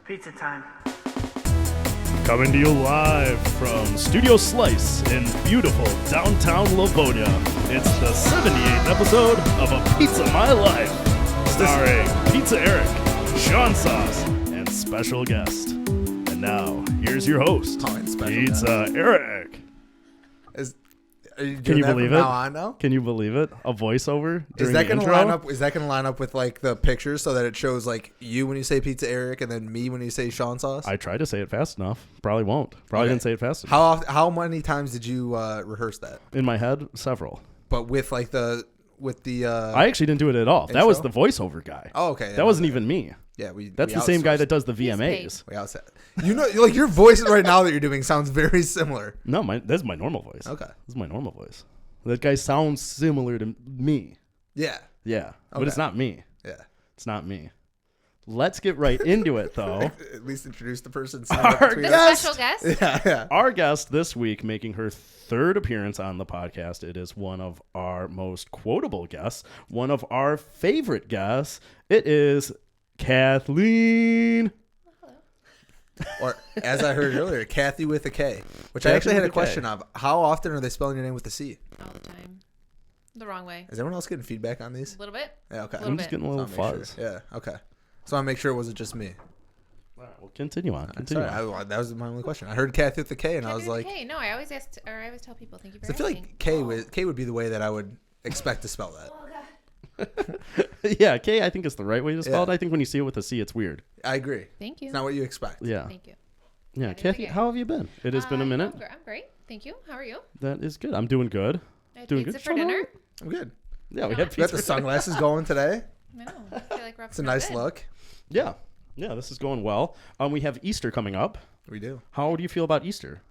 Pizza time. Coming to you live from Studio Slice in beautiful downtown Livonia. It's the 78th episode of A Pizza My Life, starring Pizza Eric, Sean Sauce, and special guest. And now, here's your host, Pizza Eric. Can you believe it? Now on now? Can you believe it? A voiceover during is that the intro? Line up? Is that going to line up with like the pictures so that it shows like you when you say Pizza Eric and then me when you say Sean Sauce? I tried to say it fast enough. Probably won't. Didn't say it fast enough. How many times did you rehearse that? In my head, several. But with like the I actually didn't do it at all. That was the voiceover guy. Oh, okay. That wasn't even me. Yeah, That's the same guy that does the VMAs. We outside. You know, like your voice right now that you're doing sounds very similar. No, that's my normal voice. Okay. This is my normal voice. That guy sounds similar to me. Yeah. Yeah. Okay. But it's not me. Yeah. It's not me. Let's get right into it, though. At least introduce the person. The special guest? Yeah. Our guest this week, making her third appearance on the podcast, it is one of our most quotable guests, one of our favorite guests. It is Kathleen. Or, as I heard earlier, Kathy with a K, which Kathy I actually had a with a question K. of. How often are they spelling your name with a C? All the time. The wrong way. Is everyone else getting feedback on these? A little bit. Yeah, okay. Little I'm just bit. getting a little So I'll make fuzz. Sure. Yeah, okay. So I make sure it wasn't just me. All right, well, continue on. That was my only question. I heard Kathy with the K, and I was like, Okay, no, I always ask, or I always tell people, thank you for I feel asking. like K would be the way that I would expect to spell that. Yeah, K, I think is the right way to spell it. Yeah. I think when you see it with a C, it's weird. I agree. Thank you. It's not what you expect. Yeah. Thank you. Yeah, Kathy Kathy, with a K. how have you been? It has been a minute. I'm great. Thank you. How are you? That is good. I'm doing good. I had Doing pizza good. for dinner. I'm good. Yeah, we No, had I- You got pizza. the sunglasses going today. I know. I feel like we're up It's a to no nice good. look. Yeah, this is going well. We have Easter coming up. We do. How do you feel about Easter?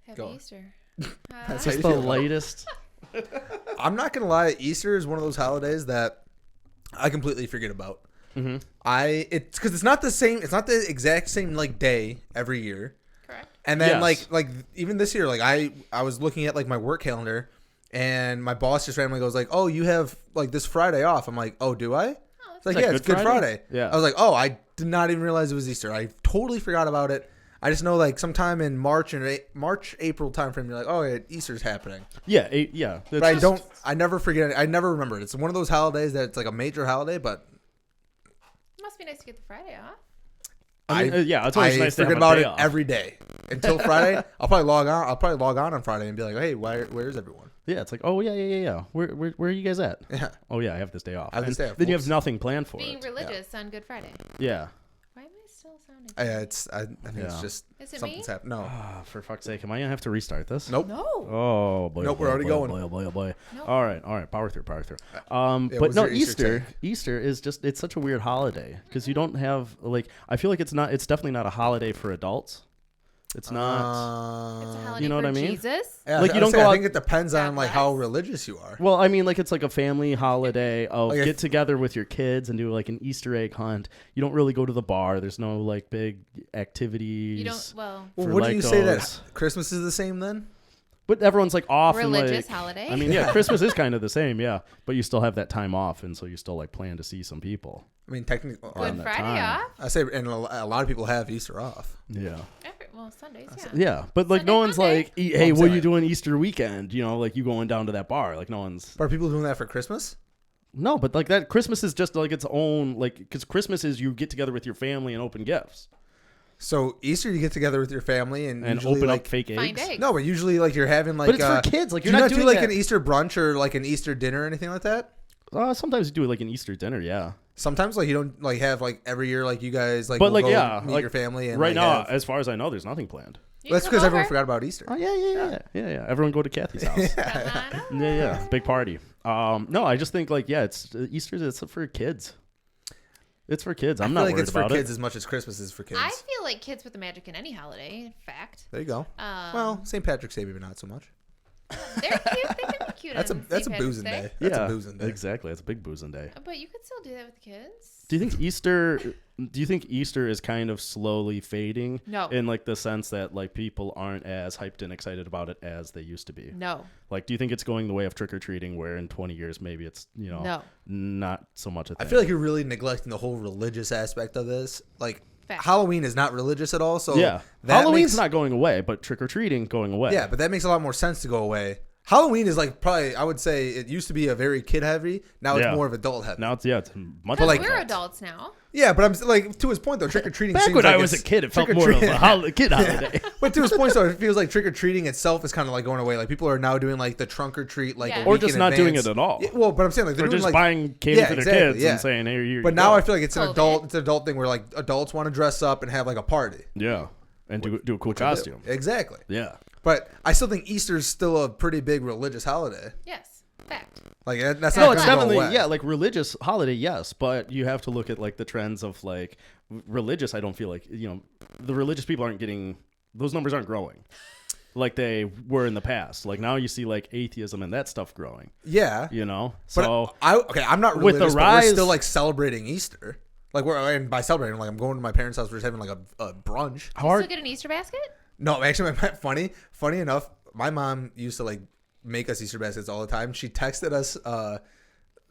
Happy Go on. Easter. That's how It's you the feel about it. latest. I'm not gonna lie. Easter is one of those holidays that I completely forget about. Mm-hmm. It's because it's not the same. It's not the exact same like day every year. Correct. And then Yes. like even this year, like I was looking at like my work calendar, and my boss just randomly goes like, "Oh, you have like this Friday off." I'm like, "Oh, do I?" It's like, that yeah, it's Good Good Friday? Friday. Yeah. I was like, "Oh, I did not even realize it was Easter. I totally forgot about it." I just know like sometime in March April timeframe, you're like, "Oh, yeah, Easter's happening." Yeah, yeah. But I never forget it. I never remember it. It's one of those holidays that it's like a major holiday, but It must be nice to get the Friday off. I mean, yeah, it's always nice to have forget a about day it off. every day until Friday. I'll probably log on Friday and be like, "Hey, where's everyone?" Yeah, it's like, oh yeah. Where are you guys at? Yeah. Oh yeah, I have this day off. I have this And day off, then you have folks. nothing planned for Being it. religious on Good Friday. Yeah. Why am I still sounding? I think it's Yeah. just Is it something's me? happening. No, Ah, for fuck's sake, am I gonna have to restart this? nope. No. Oh boy. Nope, boy, we're already boy, going. Boy, oh boy, oh boy. Nope. All right. Power through. Yeah, But what's no, your Easter Easter is just it's such a weird holiday because you don't have like I feel like it's definitely not a holiday for adults. It's not. It's a holiday You know for what I mean? Jesus. Yeah, Like, I you don't was go saying, out- I think it depends on like how bless. religious you are. Well, I mean, like it's like a family holiday of Like get together with your kids and do like an Easter egg hunt. You don't really go to the bar. There's no like big activities. You don't. Well, Well, for, what like, do you say that those. Christmas is the same then? But everyone's like off and religious like. holiday. I mean, yeah, Christmas is kind of the same, yeah. But you still have that time off, and so you still like plan to see some people. I mean, technically, on Good that Friday time. off. I say, and a lot of people have Easter off. Yeah. Well, Sundays. Yeah. Yeah, but like Sunday, no one's Monday. like, hey, I'm what are saying. you doing Easter weekend? You know, like you going down to that bar. Like no one's. But are people doing that for Christmas? No, but like that Christmas is just like its own like because Christmas is you get together with your family and open gifts So Easter, you get together with your family and usually, open like, up fake Find eggs. eggs. No, but usually like you're having like. But it's for kids. Like do you're you not do doing like that. an Easter brunch or like an Easter dinner or anything like that? Sometimes you do like an Easter dinner, yeah. Sometimes like you don't like have like every year like you guys like. But will like go yeah, meet like your family and right like, now, have- as far as I know, there's nothing planned. You That's come because everyone over. forgot about Easter. Oh yeah. Everyone go to Kathy's house. Come on yeah, big party. No, I just think like yeah, it's Easter's. It's for kids. It's for kids. I'm I not feel like worried it's for about kids it. as much as Christmas is for kids. I feel like kids put the magic in any holiday. In fact, There you go. Um, Well, St. Patrick's Day maybe not so much. they're cute. They can be cute. That's a on that's a St. boozing Patrick's day. That's yeah, a boozing day. exactly. It's a big boozing day. But you could still do that with kids. Do you think Easter? Do you think Easter is kind of slowly fading? No. In like the sense that like people aren't as hyped and excited about it as they used to be. No. Like, do you think it's going the way of trick or treating, where in 20 years maybe it's No. not so much a thing? I feel like you're really neglecting the whole religious aspect of this. Like Fact. Halloween is not religious at all. So Yeah. that Halloween's makes, not going away, but trick-or-treating going away. Yeah, but that makes a lot more sense to go away. Halloween is like probably, I would say it used to be a very kid heavy. Now it's Yeah. more of adult heavy. Now it's much Because like- we're adults now. Yeah, but I'm like, to his point though, trick or treating. Back when I was a kid, it felt more of a kid holiday. But to his point though, it feels like trick or treating itself is kind of like going away. Like people are now doing like the trunk or treat, like Yeah. a Or week just in not doing advance. it at all. Yeah, well, but I'm saying like they're Or doing just like buying candy for their exactly, kids yeah. and saying, "Hey, here." But you now go. I feel like it's an COVID. adult. It's an adult thing where like adults want to dress up and have like a party. Yeah, and do a cool costume. Exactly. Yeah. But I still think Easter's still a pretty big religious holiday. Yes. Fact. Like that's No, not it's gonna go definitely away. like religious holiday, yes, but you have to look at like the trends of like religious. I don't feel like the religious people aren't getting those numbers aren't growing like they were in the past. Like now you see like atheism and that stuff growing. Yeah. But So I'm not with the religious, but rise- we're still like celebrating Easter. Like and by celebrating, like I'm going to my parents' house. We're just having like a brunch. how You hard? still get an Easter basket? No, actually, funny enough, my mom used to like make us Easter baskets all the time. She texted us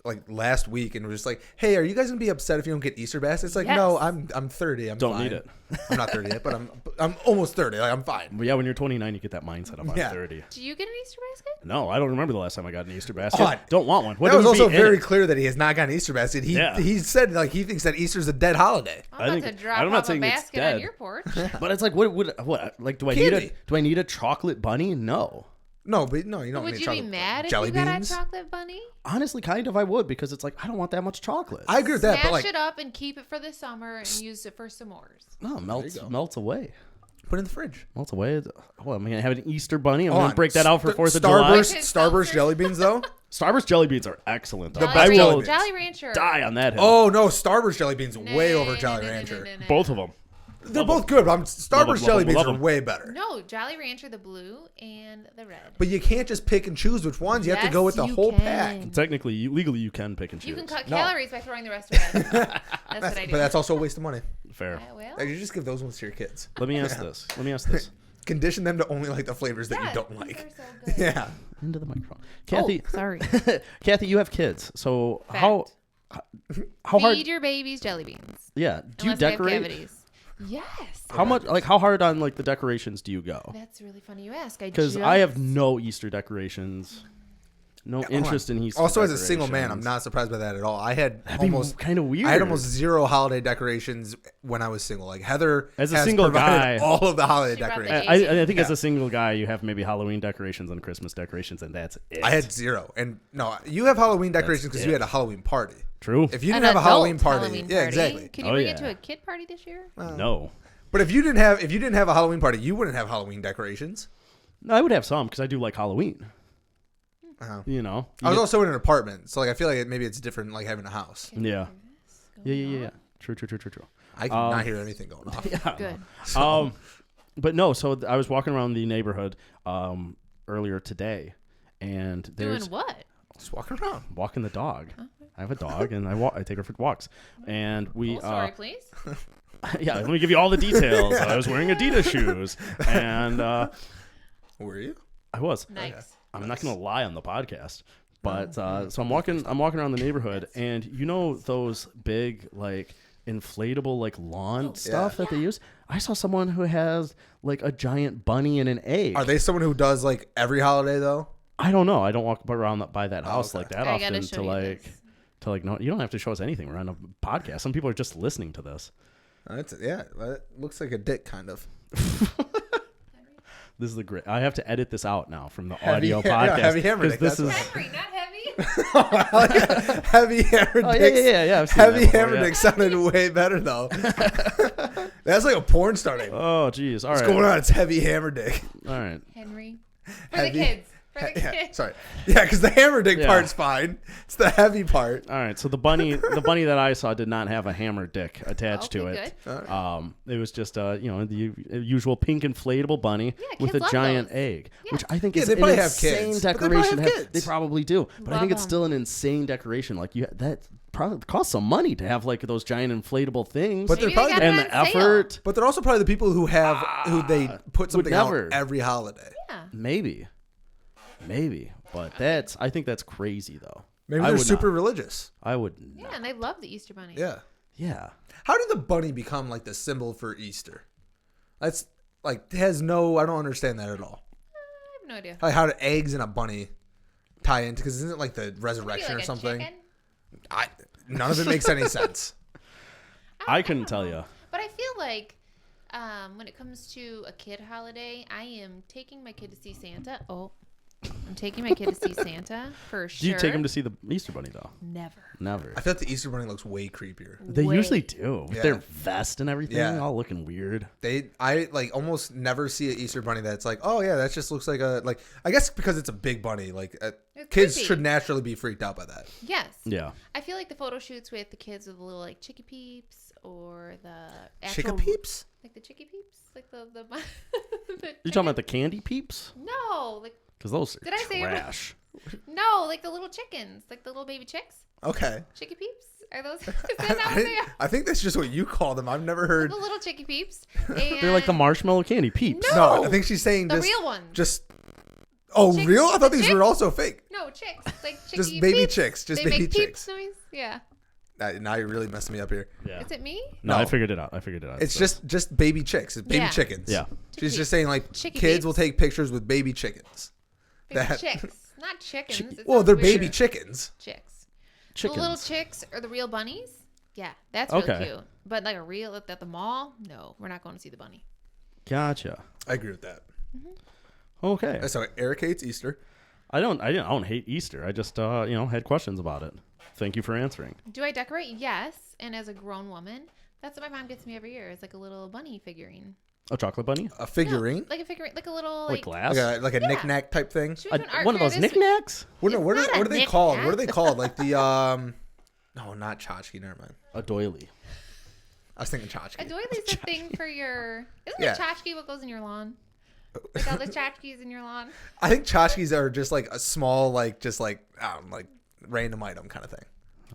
like last week and was just like, "Hey, are you guys gonna be upset if you don't get Easter baskets?" Like, Yes. no, I'm 30. I'm Don't fine. need it. I'm not 30 yet, but I'm almost 30. Like I'm fine. But yeah, when you're 29, you get that mindset of I'm Yeah. 30. Do you get an Easter basket? No, I don't remember the last time I got an Easter basket. Oh, Don't want one. What That was would be also in very it? clear that he has not gotten an Easter basket. He said like he thinks that Easter's a dead holiday. I'm I about think- to drop I'm not off a saying it's basket dead. on your porch. But it's like, what? Like, do I Candy. need a chocolate bunny? No. No, but no, you don't. Would need you be chocolate. mad if jelly you got beans? a chocolate bunny? Honestly, kind of, I would because it's like I don't want that much chocolate. I agree with that, Smash but like it up and keep it for the summer and use it for s'mores. No, go. melts away. put it in the fridge. Melts away. Well, I'm gonna have an Easter bunny. I'm Hold gonna on. break that out for 4th of July. Starburst, Starburst jelly beans though. Starburst jelly beans are excellent. Though. The I best jelly will beans. Jolly Rancher. die on that hill. Oh no, Starburst jelly beans way Nah, over nah, Jolly nah, nah, Rancher. nah, nah, nah. Both of them. They're both good, but Starburst jelly beans love are 'em. way better. No, Jolly Rancher, the blue and the red. But you can't just pick and choose which ones. You have to go with the Yes, whole you pack. can. Technically, legally, you can pick and choose. You can cut No. calories by throwing the rest away. That's what I do. But that's also a waste of money. Fair. Well, Like, you just give those ones to your kids. Let me ask this. Condition them to only like the flavors that yeah, you don't these like. are so good. Yeah. Into the microphone, Kathy. Oh, sorry. Kathy, you have kids, so Fact. how hard? Feed your babies jelly beans. Yeah. Do you Unless they have decorate? cavities. Yes. How much? Like how hard on like the decorations do you go? That's really funny you ask. Because I have no Easter decorations. No Hold on. interest in Easter. Also, as a single man, I'm decorations. not surprised by that at all. I had That'd be almost kind of weird. I had almost zero holiday decorations when I was single. Like Heather, As a has single provided guy- all of the holiday She brought the decorations. I think as Yeah. a single guy, you have maybe Halloween decorations and Christmas decorations, and that's it. I had zero, and no, you have Halloween decorations because you it. had a Halloween party. True. If you An didn't have a adult Halloween party, Halloween yeah, exactly. Can you Oh, bring yeah. it to a kid party this year? No. But if you didn't have a Halloween party, you wouldn't have Halloween decorations. No, I would have some because I do like Halloween. Oh. You know. I was also in an apartment, so like I feel like maybe it's different like having a house. Yeah. Yeah. True. I cannot hear anything going off. Yeah. Good. But no. So I was walking around the neighborhood earlier today, and Doing there's what? Just walking around. walking the dog. I have a dog, and I take her for walks, and we. Full story, please. Yeah, let me give you all the details. I was wearing Adidas shoes, and Were you? I was. Nice. I'm not gonna lie on the podcast, but so I'm walking around the neighborhood, and you know those big like inflatable like lawn stuff that they use. I saw someone who has like a giant bunny and an egg. Are they someone who does like every holiday though? I don't know. I don't walk around by that house okay. like that I gotta often show to you like this. to like no. You don't have to show us anything. We're on a podcast. Some people are just listening to this. That looks like a dick kind of. This is the great. I have to edit this out now from the Heavy- audio yeah, podcast heavy hammer 'cause dick, this that's is. Henry, not heavy. Heavy hammer Oh, dicks. yeah. I've seen that Heavy before, hammer yeah. dick sounded way better though. That's like a porn star name. Oh, geez. All What's right. going on? It's heavy hammer dick. All right. Henry. For Heavy- the kids. For the Yeah, kids. sorry. Yeah, because the hammer dick Yeah. part's fine. It's the heavy part. All right. So the bunny that I saw did not have a hammer dick attached to Okay, it. It was just the usual pink inflatable bunny Yeah, with kids a love giant those. egg, Yeah. which I think Yeah, is they an probably have insane kids, but they probably decoration. have to have. kids. They probably do, but I Love think it's 'em. still an insane decoration. Like that probably costs some money to have like those giant inflatable things. But Maybe they're they probably got and it the on sale. effort, But they're also probably the people who have who they put something out never. every holiday. Yeah. maybe. But I think that's crazy though. Maybe I they're would super not. religious. I would. Yeah, and they love the Easter bunny. Yeah. Yeah. How did the bunny become like the symbol for Easter? That's like has no. I don't understand that at all. I have no idea. Like how do eggs and a bunny tie into? Because isn't it like the Maybe resurrection like or a something? chicken? None of it makes any sense. I couldn't don't tell know. you. But I feel like when it comes to a kid holiday, I am taking my kid to see Santa. Oh, I'm taking my kid to see Santa for sure. Do you take him to see the Easter Bunny though? Never. Never. I feel like the Easter bunny looks way creepier. They Way. usually do. With Yeah. their vest and everything, Yeah. all looking weird. I like almost never see an Easter bunny that's like, oh yeah, that just looks like a like. I guess because it's a big bunny, like It's kids creepy. should naturally be freaked out by that. Yes. Yeah. I feel like the photo shoots with the kids with the little like chicky peeps or the actual, Chicka peeps. like the chicky peeps, like the You talking about the candy peeps? No, like Because those are Did I say it right? trash. no, like the little chickens, like the little baby chicks, Okay. chicky peeps. Are those? Is that not what they are? I think that's just what you call them. I've never heard. The little chicky peeps. They're like the And marshmallow candy peeps. No, I think she's saying the just real ones. just. Oh, Chicks. real? I thought The these were chicks? also fake. No, chicks. Like chicky Just baby peeps. chicks. Just they baby make chicks. peeps noise. Yeah. Now you're really messing me up here. Yeah. Is it me? No, No. I figured it out. It's So- just baby chicks. It's baby Yeah. chickens. Yeah. She's just saying like Chicky kids peeps. will take pictures with baby chickens. Baby That- chicks, not chickens. It Well, sounds they're weird. baby chickens. chicks. chickens. The little chicks are the real bunnies. Yeah, that's Okay. really cute. But like a real at the mall, no, we're not going to see the bunny. Gotcha. I agree with that. Okay. So Eric hates Easter. I don't hate Easter. I just had questions about it. Thank you for answering. Do I decorate? Yes. And as a grown woman, that's what my mom gets me every year. It's like a little bunny figurine. A chocolate bunny? A figurine, No, like a figurine, like a little Like like. glass? like a Yeah. knick-knack type thing. She went to an art One of fair those this week. knickknacks? What It's are not what a are they called? What are they knick-knack. called? Like the no, not tchotchke. Never mind. A doily. I was thinking tchotchke. A doily's a thing for your. Isn't Yeah. a tchotchke what goes in your lawn? Like all the tchotchkes in your lawn. I think tchotchkes are just like a small, like just like like random item kind of thing.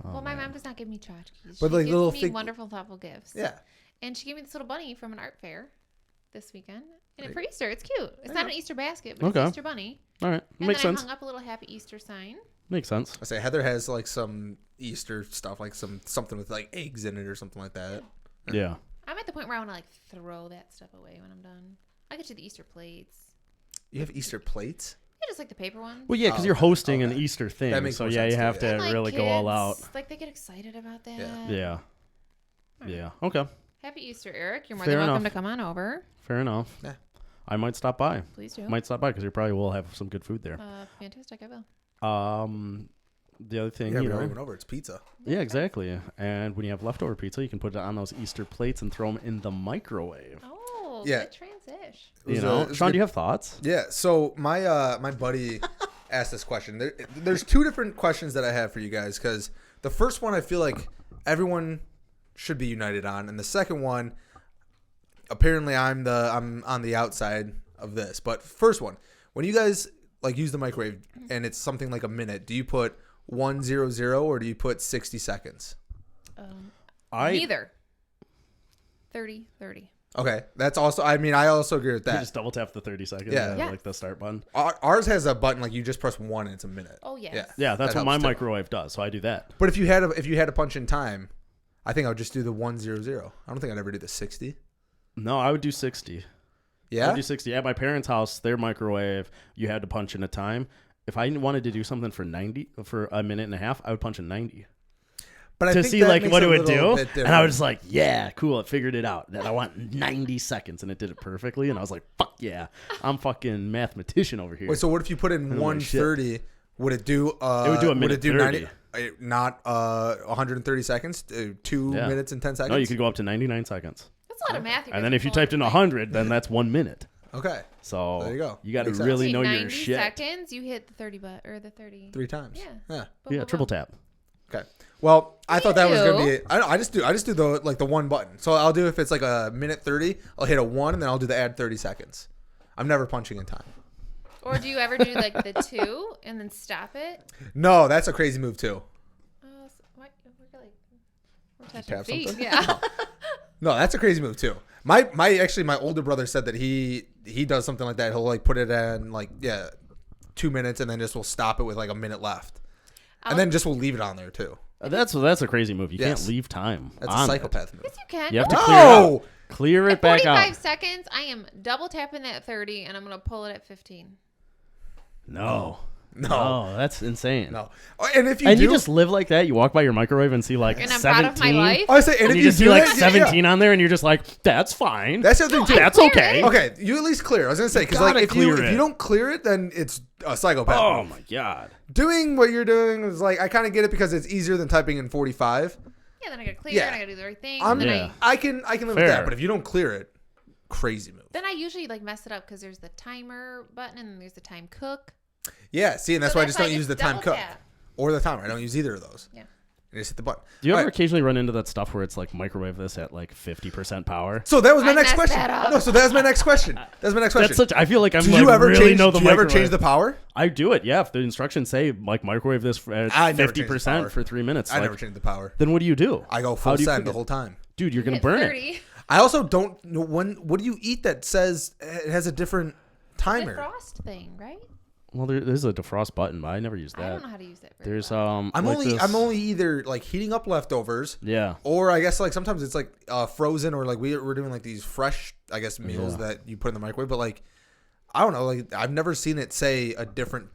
Well, my mom does not give me tchotchkes. But, She like, gives little me wonderful, thoughtful gifts. Yeah. And she gave me this little bunny from an art fair this weekend. And for Easter, it's cute. It's not an Easter basket, but it's Okay. an Easter bunny. All right. And Makes then sense. I hung up a little happy Easter sign. Makes sense. I say Heather has like some Easter stuff, like something with like eggs in it or something like that. Yeah. I'm at the point where I want to like throw that stuff away when I'm done. I get you the Easter plates. You have Easter plates? Yeah, just like the paper ones. Well, yeah, because Oh, you're hosting an okay. Easter thing. That makes So, more yeah, sense you too, have yeah. to And, like, really go all out. kids, Like they get excited about that. Yeah. Yeah. Yeah. Okay. Happy Easter, Eric. You're more Fair than welcome enough. to come on over. Fair enough. Yeah. I might stop by. Please do. Might stop by because you probably will have some good food there. Fantastic. I will. The other thing, Yeah, you we're know. not even over. It's pizza. Yeah, exactly. And when you have leftover pizza, you can put it on those Easter plates and throw them in the microwave. Oh, Yeah. good transition. You It know, was Sean, good- do you have thoughts? Yeah. So my buddy asked this question. There's two different questions that I have for you guys because the first one I feel like everyone should be united on, and the second one, apparently I'm on the outside of this. But first one, when you guys like use the microwave and it's something like a minute, do you put 100 or do you put 60 seconds? Neither. 30. Okay, that's also. I mean, I also agree with You that. just double tap the 30 seconds. Yeah. Yeah. Like the start button. Ours has a button like you just press 1 and it's a minute. Oh, yes. Yeah. Yeah, that's That what my helps too. microwave does. So I do that. But if you had to punch in time, I think I would just do the 100. I don't think I'd ever do the 60. No, I would do 60. I Yeah. would do 60. At my parents' house, their microwave, you had to punch in a time. If I wanted to do something for a minute and a half, I would punch in 90 But I to think see that like makes what it a would little do. bit And I was different. just like, yeah, cool. It figured it out. That I want 90 seconds, and it did it perfectly. And I was like, fuck yeah, I'm fucking mathematician over here. Wait, so what if you put in Holy 130? Would it do? It would do a minute Would it do 30. 90? Not 130 seconds. 2 Yeah. minutes and 10 seconds. No, you could go up to 99 seconds. That's a lot of math. And then if you typed in 100, then that's 1 minute. Okay. So There you go. You got to Makes sense. really know your 90 shit. seconds, you hit the 30 or the 30. 3 times. Yeah. Yeah. Boom, Yeah, boom, triple boom. tap. Okay. Well, I thought that was gonna Ew. be. I just do the one button. So I'll do if it's like a minute 30, I'll hit a 1 and then I'll do the add 30 seconds. I'm never punching in time. Or do you ever do like the 2 and then stop it? No, that's a crazy move too. We're touching tap feet. something? Yeah. No, that's a crazy move too. My older brother said that he does something like that. He'll like put it in like 2 minutes and then just will stop it with like a minute left, and then just will leave it on there too. That's a crazy move. You can't leave time. That's on a psychopath move. Yes, you can. You have to No! clear it At back 45 out. seconds, I am double tapping that 30, and I'm going to pull it at 15. No. No. Oh, that's insane. No. And if you And do, you just live like that. You walk by your microwave and see like And I'm 17. proud of my life. I say, and And if you you just see do like that, 17 on there, and you're just like, that's fine. That's the other thing too. That's clear okay. it. Okay, you at least clear. I was gonna say because like gotta if you clear it. don't clear it, then it's a psychopath. Oh move. my god. Doing what you're doing is like I kind of get it because it's easier than typing in 45. Yeah, then I got to clear, Yeah. and I got to do the right thing. I'm, And then, Yeah. I can live with Fair. that, but if you don't clear it, crazy move. then I usually like mess it up because there's the timer button and then there's the time cook. Yeah, see, and that's So why I just don't why use the it's time double cook tap. or the timer. I don't use either of those. Yeah. I just hit the button. Do you All ever right. occasionally run into that stuff where it's like microwave this at like 50% power? So that was my I next messed question. that up. No, so that was my next question. That's my next question. That's such. I feel like I'm do like you ever really change? know the Do you ever microwave. change the power? I do it. Yeah, if the instructions say like microwave this I at never change the 50% power. for 3 minutes, I like, never change the power. then what do you do? I go How full do you send cook the it? whole time. Dude, you're gonna Hit burn 30. it. I also don't know what do you eat that says it has a different The timer. frost thing, right? Well, there's a defrost button, but I never use I that. don't know how to use it. Very There's well. I'm like only this- I'm only either like heating up leftovers, yeah. or I guess like sometimes it's like frozen, or like we're doing like these fresh I guess meals Yeah. that you put in the microwave. But like I don't know, like I've never seen it say a different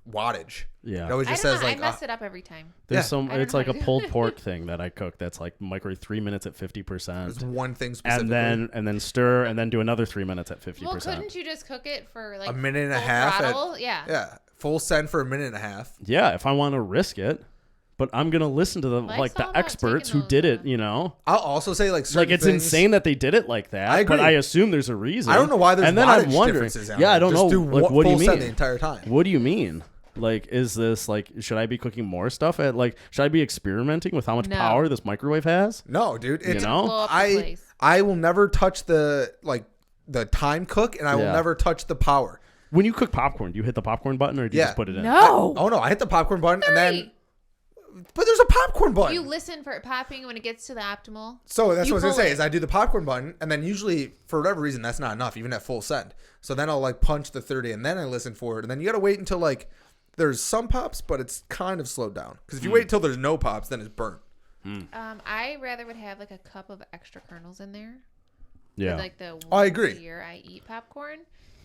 wattage. Yeah. It always I just don't says know. like I mess it up every time. There's Yeah. some. I don't It's know like how a to do pulled it. pork thing that I cook. That's like microwave 3 minutes at 50%, there's one thing specifically. and then stir, and then do another 3 minutes at 50%. Well, couldn't you just cook it for like a minute and a full half. throttle? Yeah. Yeah, full send for a minute and a half. Yeah, if I want to risk it, but I'm gonna listen to the Life's like all the about experts taking who did those, it. You know, I'll also say like certain like it's things, insane that they did it like that. I agree. But I assume there's a reason. I don't know why there's and then wattage I'm wondering. differences out Yeah, there. I don't Just know. do Like, what do you full send mean? the entire time? What do you mean? Like, is this like? Should I be cooking more stuff? At like, should I be experimenting with how much No. power this microwave has? No, dude. It's, know? Blow up the I place. I will never touch the time cook, and I will Yeah. never touch the power. When you cook popcorn, do you hit the popcorn button or do you Yeah. just put it in? No. Oh no, I hit the popcorn button, and then Three. but there's a popcorn button. You listen for it popping when it gets to the optimal. So that's You what I was gonna pull say it. is I do the popcorn button, and then usually for whatever reason that's not enough, even at full send. So then I'll like punch the 30, and then I listen for it, and then you gotta wait until like there's some pops, but it's kind of slowed down. Because if you wait until there's no pops, then it's burnt. I rather would have like a cup of extra kernels in there. Yeah. Like the I agree. once a year I eat popcorn.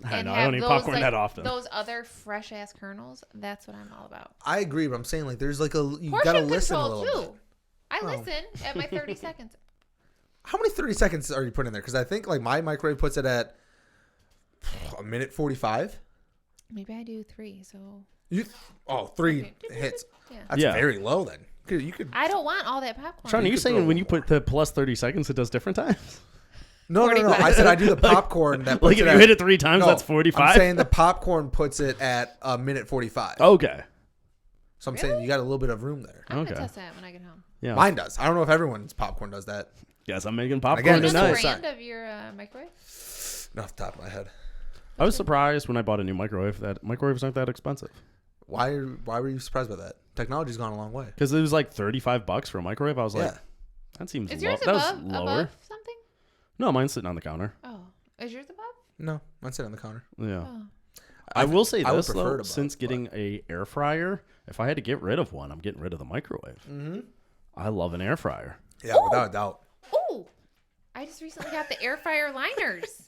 I and know, I have don't eat those, popcorn like, that often. Those other fresh ass kernels, that's what I'm all about. I agree, but I'm saying like there's like you Portion gotta listen a control little too. bit. I Oh. listen at my 30 seconds. How many 30 seconds are you putting in there? Because I think like my microwave puts it at a minute 45. Maybe I do 3, so Three Okay. hits. yeah. That's Yeah. very low then. You could I don't want all that popcorn. Sean, are you could throw saying when a you little put the plus 30 seconds, it does different times? no. I 45. said I do the popcorn that puts Like if it you at, hit it 3 times, no, that's 45. I'm saying the popcorn puts it at a minute 45. Okay. So I'm saying you got a little bit of room there. I'm Okay. gonna test that when I get home. Yeah. Mine does. I don't know if everyone's popcorn does that. Guess I'm making popcorn Again, Do you just know the full tonight. send. brand of your microwave? Not off the top of my head. I was surprised when I bought a new microwave that microwaves aren't that expensive. Why were you surprised by that? Technology's gone a long way. Because it was like $35 for a microwave. I was like, Yeah. that seems Is low. yours That was above lower. something? No, mine's sitting on the counter. Oh, is yours above? No, mine's sitting on the counter. Yeah. Oh. I will say I would this prefer though, it above, since but- getting a air fryer, if I had to get rid of one, I'm getting rid of the microwave. Mm-hmm. I love an air fryer. Yeah, without a doubt. Oh, I just recently got the air fryer liners.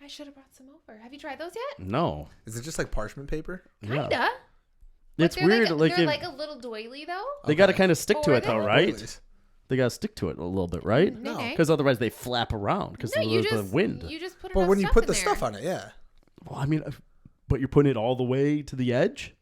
I should have brought some over. Have you tried those yet? No. Is it just like parchment paper? Kinda. Yeah. But It's they're weird. Like, Like, they're if- like a little doily though. they got to Okay. kind of stick to Or it though, they- right? Doilies. They got to stick to it a little bit, right? No. Okay. Because otherwise they flap around because No, of you the just wind. You just put But enough when you stuff put in the there. stuff on it, yeah. Well, I mean, but you're putting it all the way to the edge.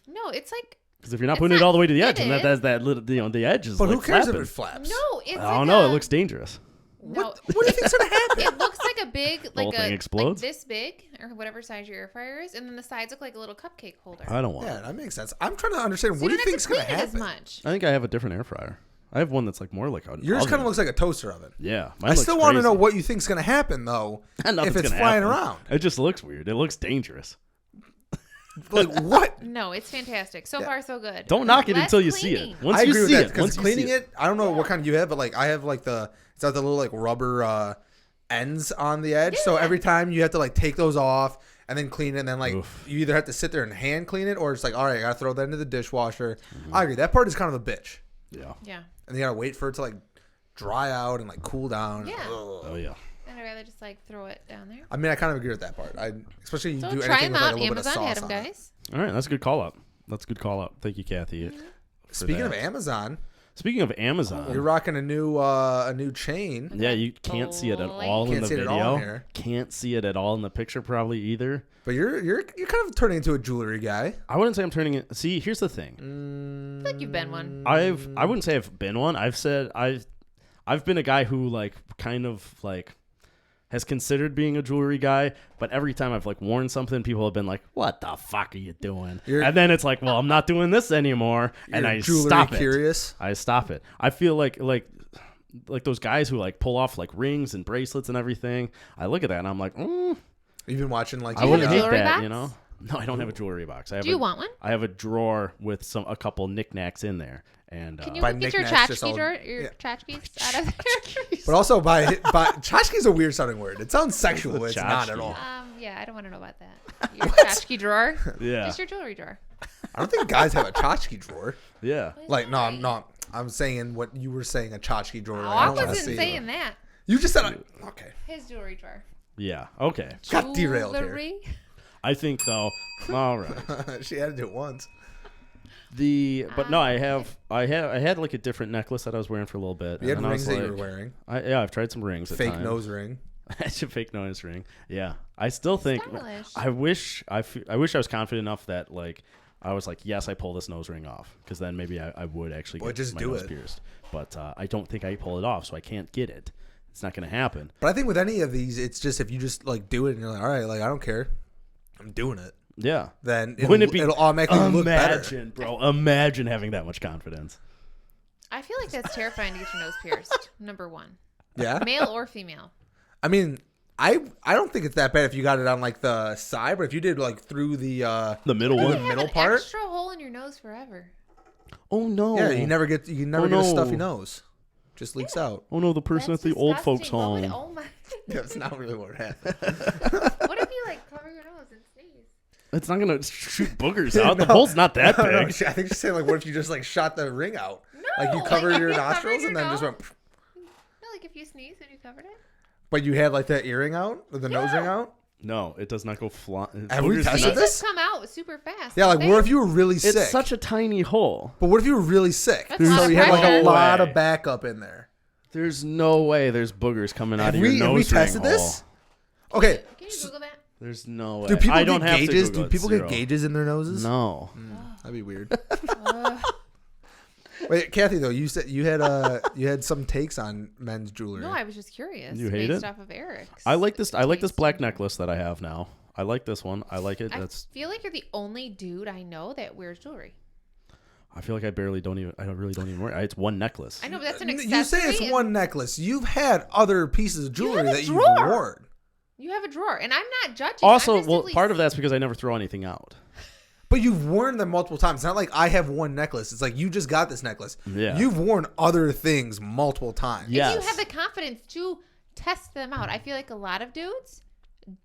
No, it's like Because if you're not It's putting it not all the way to the edge, and fitted. that's that little, the edge is But like who cares flapping. if it flaps? no. It's I don't like know. a- It looks dangerous. No, What do you think's gonna happen? it looks like a big, whole like thing a explodes? like this big or whatever size your air fryer is, and then the sides look like a little cupcake holder. I don't want Yeah, it. that makes sense. I'm trying to understand So what do you you don't think's have to gonna clean it as happen. much. I think I have a different air fryer. I have one that's like more like a Yours oven. kind of looks like a toaster oven. Yeah, mine I looks still want to know crazy. what you think's gonna happen though. Nothing's if it's gonna flying happen. around. It just looks weird. It looks dangerous. Like what? No, it's fantastic. So far, so good. Don't knock it Less until you see cleaning. it. Once I you agree with see that it, because once you cleaning see it, I don't know what kind you have, but like I have like it's got the little like rubber ends on the edge. So Yeah. every time you have to like take those off and then clean it, and then like Oof. you either have to sit there and hand clean it, or it's like, all right, I gotta throw that into the dishwasher. I agree. That part is kind of a bitch. Yeah. Yeah. And you gotta wait for it to like dry out and like cool down. Yeah. Oh yeah. I'd rather just like throw it down there. I mean, I kind of agree with that part. Especially you So do try anything them with like out. a little bit of Amazon had sauce them, on it. guys. All right, that's a good call out. Thank you, Kathy. for Speaking that. of Amazon, Speaking of Amazon, you're rocking a new chain. yeah, you can't see it at all in Can't the see it at video. all in here. Can't see it at all in the picture, probably either. But you're kind of turning into a jewelry guy. I wouldn't say I'm turning it. See, here's the thing. I feel like you've been one. I wouldn't say I've been one. I've said I've been a guy who like kind of like has considered being a jewelry guy, but every time I've like worn something, people have been like, "What the fuck are you doing?" And then it's like, "Well, I'm not doing this anymore," and I jewelry stop curious. it. I stop it. I feel like those guys who like pull off like rings and bracelets and everything. I look at that and I'm like, You've been watching like I wouldn't have a hate jewelry that, box? you know. No, I don't have a jewelry box. Do you want one? I have a drawer with a couple knickknacks in there, and Can you By go get your knickknacks, just tchotchke all- drawer, yeah. your tchotchkes out of there? But also by tchotchke is a weird sounding word. It sounds sexual. It's not at tchotchke? all. Yeah, I don't want to know about that. Your tchotchke drawer? yeah, Just your jewelry drawer. I don't think guys have a tchotchke drawer. yeah. Like no, I'm saying what you were saying, a tchotchke drawer. Oh, Like, I don't wanna wasn't see saying that. You just said okay. His jewelry drawer. Yeah. Okay. Got derailed here. Jewelry? I think though. All right. She had to do it once. But no, I had like a different necklace that I was wearing for a little bit. You had and then I rings was that you like- were wearing. I've tried some rings. At Fake times. nose ring. It's a fake nose ring. Yeah. I still think. Stylish. I wish I was confident enough that like I was like, yes, I pull this nose ring off, because then maybe I would actually Boy, get just my do nose it. pierced. But I don't think I pull it off, so I can't get it. It's not going to happen. But I think with any of these, it's just if you just like do it and you're like, all right, like I don't care, I'm doing it. Yeah. Then Wouldn't it be it'll automatically look better. Imagine, bro. Imagine having that much confidence. I feel like that's terrifying to get your nose pierced. Number one. Yeah. Male or female. I mean, I don't think it's that bad if you got it on like the side, but if you did like through the middle the one. You have middle an part, extra hole in your nose forever. Oh no. yeah, you never get Oh, a no. stuffy nose. Just leaks out. Oh no, the person That's at the old folks disgusting. What would- home. Oh my. That's not really what happened. What if you like cover your nose and sneeze? It's not gonna shoot boogers out. The hole's not that big. No, I think she's saying like, what if you just like shot the ring out? Like you No, cover like, your if you nostrils covered and then your just nose. went. No, like if you sneeze and you covered it. But you had like that earring out, or the nose ring out. No, it does not go flying. Have we tested These this? just come out super fast. Yeah, like don't what they? if you were really sick? It's such a tiny hole. But what if you were really sick? That's a lot So of you had like a pressure. lot way. of backup in there. There's no way there's boogers coming out Have of your we nose ring tested this? hole. Okay. Can you Google that? There's no way. Do people I don't get have gauges? to Google Do it, people zero. get gauges in their noses? No. That'd be weird. Wait, Kathy, though, you said you had some takes on men's jewelry. No, I was just curious. You hate based it? off of Eric's. I like this. I like this taste. black necklace that I have now. I like this one. I like it. I That's. feel like you're the only dude I know that wears jewelry. I feel like I really don't even wear it. It's one necklace. I know, but that's an accessory. You say it's and one necklace. You've had other pieces of jewelry have a that you've drawer. worn. You have a drawer, and I'm not judging. Also, I'm just well, simply part of that's because I never throw anything out. But you've worn them multiple times. It's not like I have one necklace. It's like you just got this necklace. Yeah. You've worn other things multiple times. Yeah. If you Yes. have the confidence to test them out. I feel like a lot of dudes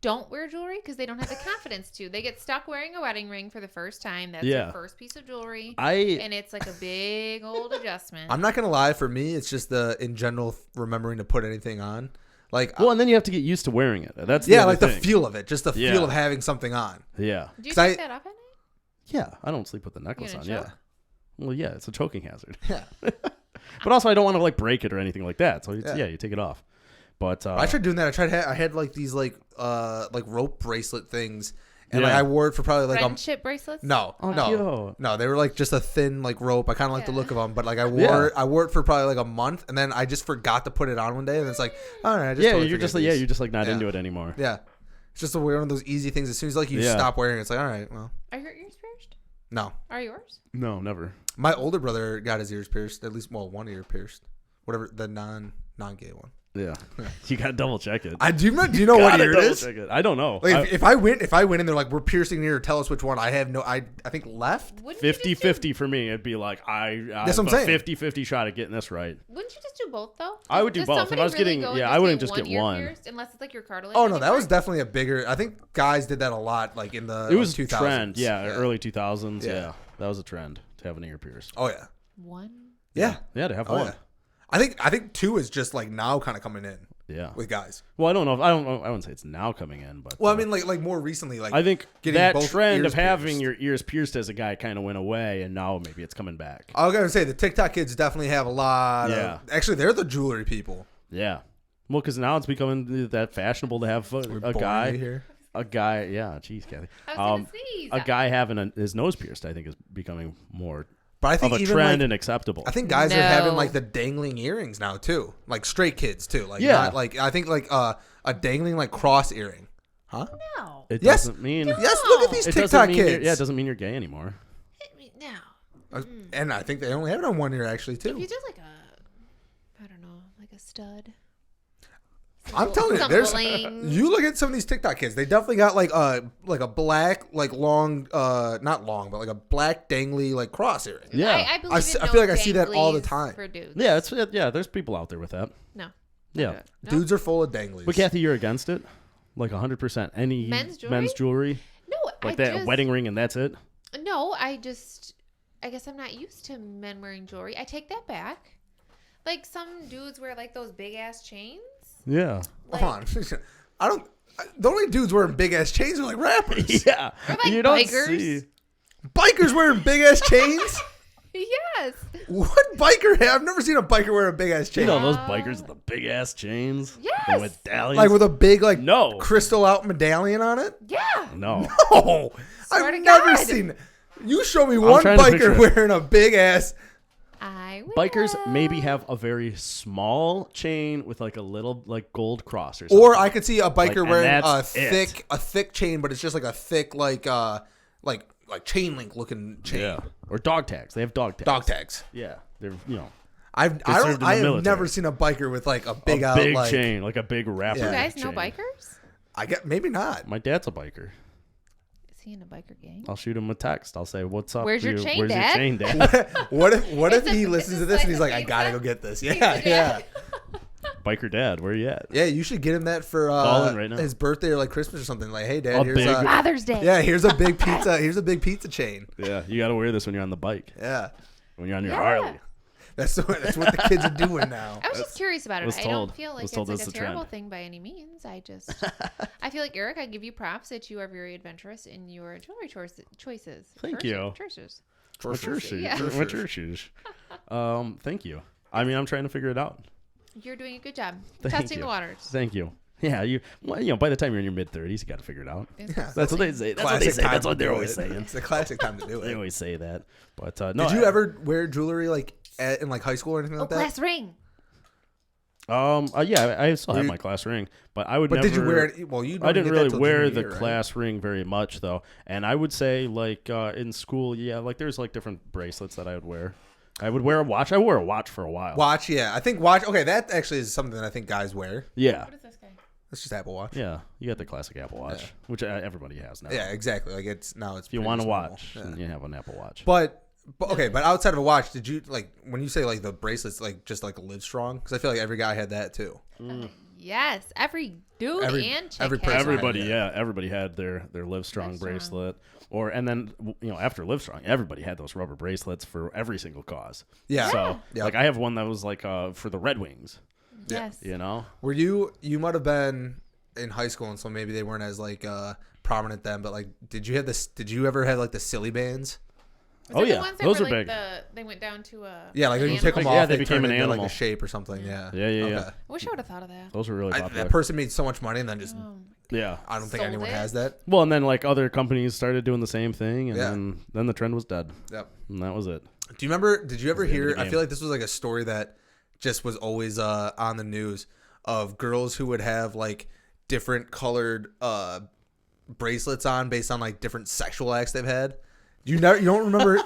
don't wear jewelry because they don't have the confidence to. They get stuck wearing a wedding ring for the first time. That's Yeah. their first piece of jewelry. I And it's like a big old adjustment. I'm not going to lie. For me, it's just in general, remembering to put anything on. Like, well, and then you have to get used to wearing it. That's yeah, other like the thing. feel of it. Just the Yeah. feel of having something on. Yeah, Do you 'cause take I- that off at night? yeah. I don't sleep with the necklace on. gonna Yeah. choke? Well, yeah, it's a choking hazard. Yeah. But also, I don't want to like break it or anything like that. So Yeah. yeah, you take it off. But I tried doing that. I had like these like rope bracelet things, and like Yeah. I wore it for probably like Friendship bracelets? no, Oh, no, cute. no. They were like just a thin like rope. I kind of like the Yeah. look of them, but like I Yeah. wore it for probably like a month, and then I just forgot to put it on one day, and it's like, all right, I just yeah, totally you're forget just like these. you're just like not Yeah. into it anymore. Yeah. It's just one of those easy things. As soon as like you Yeah. stop wearing it, it's like, all right, well, Are your ears pierced? no. Are yours? No, never. My older brother got his ears pierced. At least, well, one ear pierced. Whatever the non-gay one. Yeah, you gotta double check it. Do you know what Gotta year it double is? check it. I don't know. Like if I win and they're like, we're piercing near, tell us which one. I think left. Wouldn't you just do- 50-50 for me. It'd be like I That's have what I'm a saying. 50-50 shot at getting this right. Wouldn't you just do both though? I would do Does both. If somebody I was really getting, go and I wouldn't just get get ear one. pierced, unless it's like your cartilage. Oh no, that was anymore? definitely a bigger. I think guys did that a lot, like in the It was 2000s. trend, early 2000s. Yeah. Yeah, that was a trend to have an ear pierced. Oh yeah. One. Yeah. Yeah, to have Oh one. yeah. I think 2 is just like now kind of coming in Yeah. with guys. Well, I don't know. I wouldn't say it's now coming in, but Well, I mean like more recently, like I think getting that both trend ears of having pierced. your ears pierced as a guy kind of went away, and now maybe it's coming back. I was gonna say the TikTok kids definitely have a lot. Yeah. Actually, they're the jewelry people. Yeah. Well, because now it's becoming that fashionable to have a boring guy. you here. A guy, yeah, geez, Kathy. I was gonna sneeze. A guy having his nose pierced, I think, is becoming more But I of think a even trend like, and acceptable. I think guys are having No. like the dangling earrings now too, like straight kids too. Like Yeah. not like I think like a dangling like cross earring. Huh? No. It Yes. doesn't mean Yes, look at these it doesn't TikTok mean kids. it doesn't mean you're gay anymore. No. And I think they only have it on one ear actually If you too. did like I don't know, like a stud. I'm telling you, Some there's bling. you look at some of these TikTok kids. They definitely got like a black like long not long but like a black dangly like cross earring. Yeah. I believe I feel like I see that all the danglies time. For dudes. Yeah, there's people out there with that. No. Yeah. No. Dudes are full of danglies. But Kathy, you're against it? Like 100%. Any Men's jewelry? No, Like I that just, wedding ring and that's it? No, I guess I'm not used to men wearing jewelry. I take that back. Like some dudes wear like those big ass chains. Yeah. Come on, the only dudes wearing big ass chains are like rappers. Yeah. Or like you don't bikers. see. Bikers wearing big ass chains. Yes. What biker? I've never seen a biker wear a big ass chain. You know those bikers with the big ass chains? Yes. The medallions? Like with a big like No. crystal out medallion on it. Yeah. No. Oh, Swear I've to never God. seen. You show me one trying to picture biker it. wearing a big ass. I will. Bikers maybe have a very small chain with like a little like gold cross or something. Or I could see a biker Like, and wearing that's it. a thick chain, but it's just like a thick like chain link looking chain. Yeah. Or dog tags. They have dog tags. Dog tags. Yeah. They're, I served in the have military. never seen a biker with like a big out big like chain, like a big rapper. Yeah. You guys chain. know bikers? I get maybe not. My dad's a biker. Is he in a biker gang? I'll shoot him a text. I'll say, "What's up? Where's your you? chain, Where's Dad?" your chain, Dad?" What if It's he a- listens it's to a this and he's slice like, of I gotta pizza. go get this. Pizza Yeah, yeah. Dad. Biker Dad, where you at? Yeah, you should get him that for Call in right now. his birthday or like Christmas or something. Like, hey Dad, A here's big- a Father's Day. yeah, here's a big pizza. Here's a big pizza chain. Yeah, you got to wear this when you're on the bike, Yeah, when you're on your Yeah. Harley. that's what the kids are doing now. I was just curious about it. was I told- don't feel like was it's told like that's a the terrible trend. thing by any means. I feel like Eric, I give you props that you are very adventurous in your jewelry choices. Thank you. Choices. What's your shoes? Yeah. What's your shoes? Thank you. I mean, I'm trying to figure it out. You're doing a good job. Thank Testing you. the waters. Thank you. Yeah, by the time you're in your mid-30s, you got to figure it out. That's what they say. That's what they Classic say. time That's to what they're do always it. saying. It's the classic time to do They it. always say that. But no. Did you ever wear jewelry like in like high school or anything Oh, like that? class ring. Yeah, I still have You- my class ring, but I would But never. did you wear it? Well, you. I didn't get that really till wear junior the year, right? class ring very much though, and I would say like in school, yeah, like there's like different bracelets that I would wear. I would wear a watch. I wore a watch for a while. Watch, yeah. I think watch. Okay, that actually is something that I think guys wear. Yeah, What is this guy? It's just Apple Watch. yeah. You got the classic Apple Watch, Yeah. which everybody has now. Yeah, exactly. Like it's now it's. If you pretty want a normal. watch, Yeah. then you have an Apple Watch. But okay, but outside of a watch, did you like when you say like the bracelets, like just like Live Strong? Because I feel like every guy had that too. Yes, every dude Every- and chick every has person. one. Everybody, Yeah. everybody had their Live Strong Live Strong. bracelet, and then after Live Strong, everybody had those rubber bracelets for every single cause. Yeah. So Yeah. like I have one that was like for the Red Wings. Yes. Were you might have been in high school, and so maybe they weren't as like prominent then. But like, did you have this? Did you ever have like the silly bands? Was Oh, it the yeah. ones that Those were are like big. they went down to a Yeah, like when you an take them animal? off, Yeah, they they became turn an into like animal. a shape or something. Yeah. Yeah, yeah, yeah. Okay. I wish I would have thought of that. Those were really popular. That person made so much money, and then just Yeah. I don't think Sold anyone it? has that. Well, and then like other companies started doing the same thing, and Yeah. then the trend was dead, Yep. and that was it. Do you remember? Did you ever the end of hear? the I game. feel like this was like a story that just was always on the news of girls who would have like different colored bracelets on based on like different sexual acts they've had. You don't remember?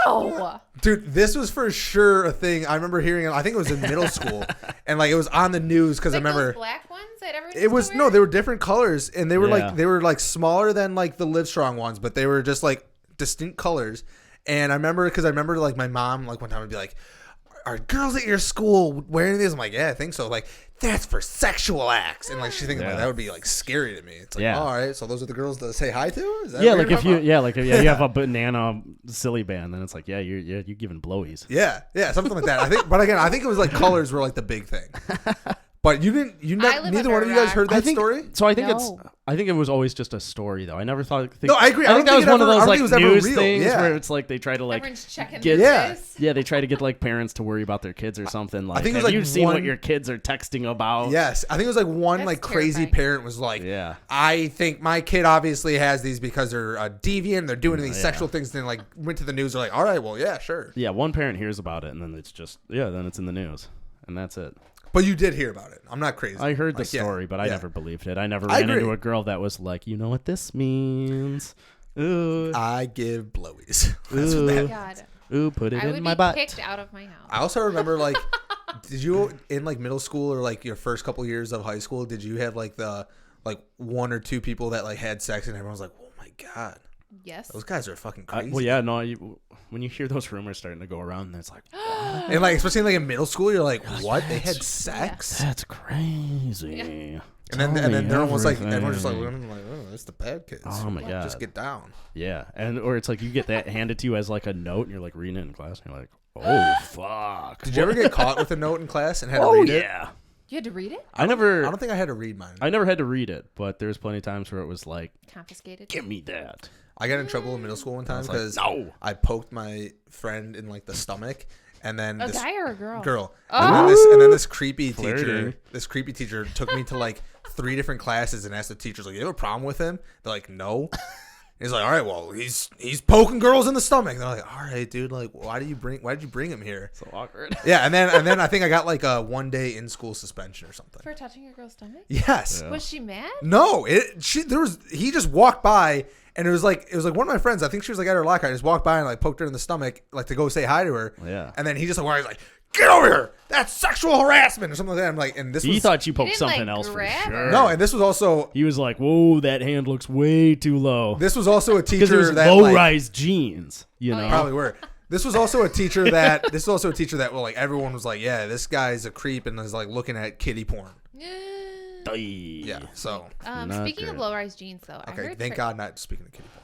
No. Dude, this was for sure a thing. I remember hearing it. I think it was in middle school, and like it was on the news because I Like remember those black ones that everyone. it was no. They were different colors, and they were Yeah. like smaller than like the Livestrong ones, but they were just like distinct colors. And I remember like my mom like one time would be like, "Are girls at your school wearing these?" I'm like, "Yeah, I think so." Like, that's for sexual acts, and like she's thinking like Yeah. that would be like scary to me. It's like, Yeah. all right, so those are the girls to say hi to. Is that Yeah, what like you're if talking you, about? yeah, like if you have a banana silly band, then it's like, yeah, you're giving blowies. Yeah, something like that. I think, but again, I think it was like colors were like the big thing. But you didn't. I live Neither under one of a you guys rock. heard that think story. so. I think No. I think it was always just a story, though. I never thought. No, I agree. I think don't that was think one of I those don't like think it was ever news real. things Yeah. where it's like they try to like Everyone's checking get this. yeah, they try to get like parents to worry about their kids or something. Like, think it was, have like, you seen what one- your kids are texting about? Yes, I think it was like one That's like crazy terrifying. parent was like, Yeah. I think my kid obviously has these because they're deviant. They're doing these Yeah. sexual things. And then like went to the news. They're like, all right, well, yeah, sure. Yeah, one parent hears about it, and then it's just then it's in the news, and that's it. But you did hear about it. I'm not crazy. I heard the Like, yeah, story, but I yeah. never believed it. I never I ran into agree. a girl that was like, you know what this means? Ooh, I give blowies. That's Ooh. what Oh that. God. ooh, put it I in would my be butt. kicked out of my house. I also remember like, did you in like middle school or like your first couple years of high school? Did you have like the like one or two people that like had sex and everyone was like, oh my god, Yes. those guys are fucking crazy. Well, yeah, no. When you hear those rumors starting to go around, it's like, And like especially like in middle school, you're like, what? They had sex? that's crazy. And then Tell and me then everyone's like, everything. everyone's just like, oh, that's the bad kids. Oh my God. Just get down. Yeah, and or it's like you get that handed to you as like a note, and you're like reading it in class, and you're like, oh fuck. Did you ever get caught with a note in class and had to Oh read it? yeah. You had to read it? I never. I don't think I had to read mine. I never had to read it, but there's plenty of times where it was like, Confiscated. give me that. I got in trouble in middle school one time was like, because no. I poked my friend in like the stomach, and then A this guy or a girl? girl, Oh. and then this creepy Flirting. teacher took me to like 3 different classes and asked the teachers like, you have a problem with him? They're like, no. He's like, all right, well, he's poking girls in the stomach. They're like, all right, dude, like, why did you bring him here? So awkward. Yeah, and then I think I got like a 1 day in school suspension or something. For touching your girl's stomach? Yes. Yeah. Was she mad? No, he just walked by and it was like one of my friends. I think she was like at her locker. I just walked by and like poked her in the stomach like to go say hi to her. Yeah. And then he just like, he's like, get over here. That's sexual harassment or something like that. I'm like, and this He was thought you poked didn't, something like, else for grab sure. her? no, and this was also He was like, whoa, that hand looks way too low. a Because teacher there's that low like, rise jeans, you Oh, know? yeah. probably were. This was also a teacher that well, like everyone was like, yeah, this guy's a creep and is like looking at kiddie porn. Aye. Yeah. So Not Speaking of great. low-rise jeans, though, I okay, heard. thank God not speaking of kiddie porn.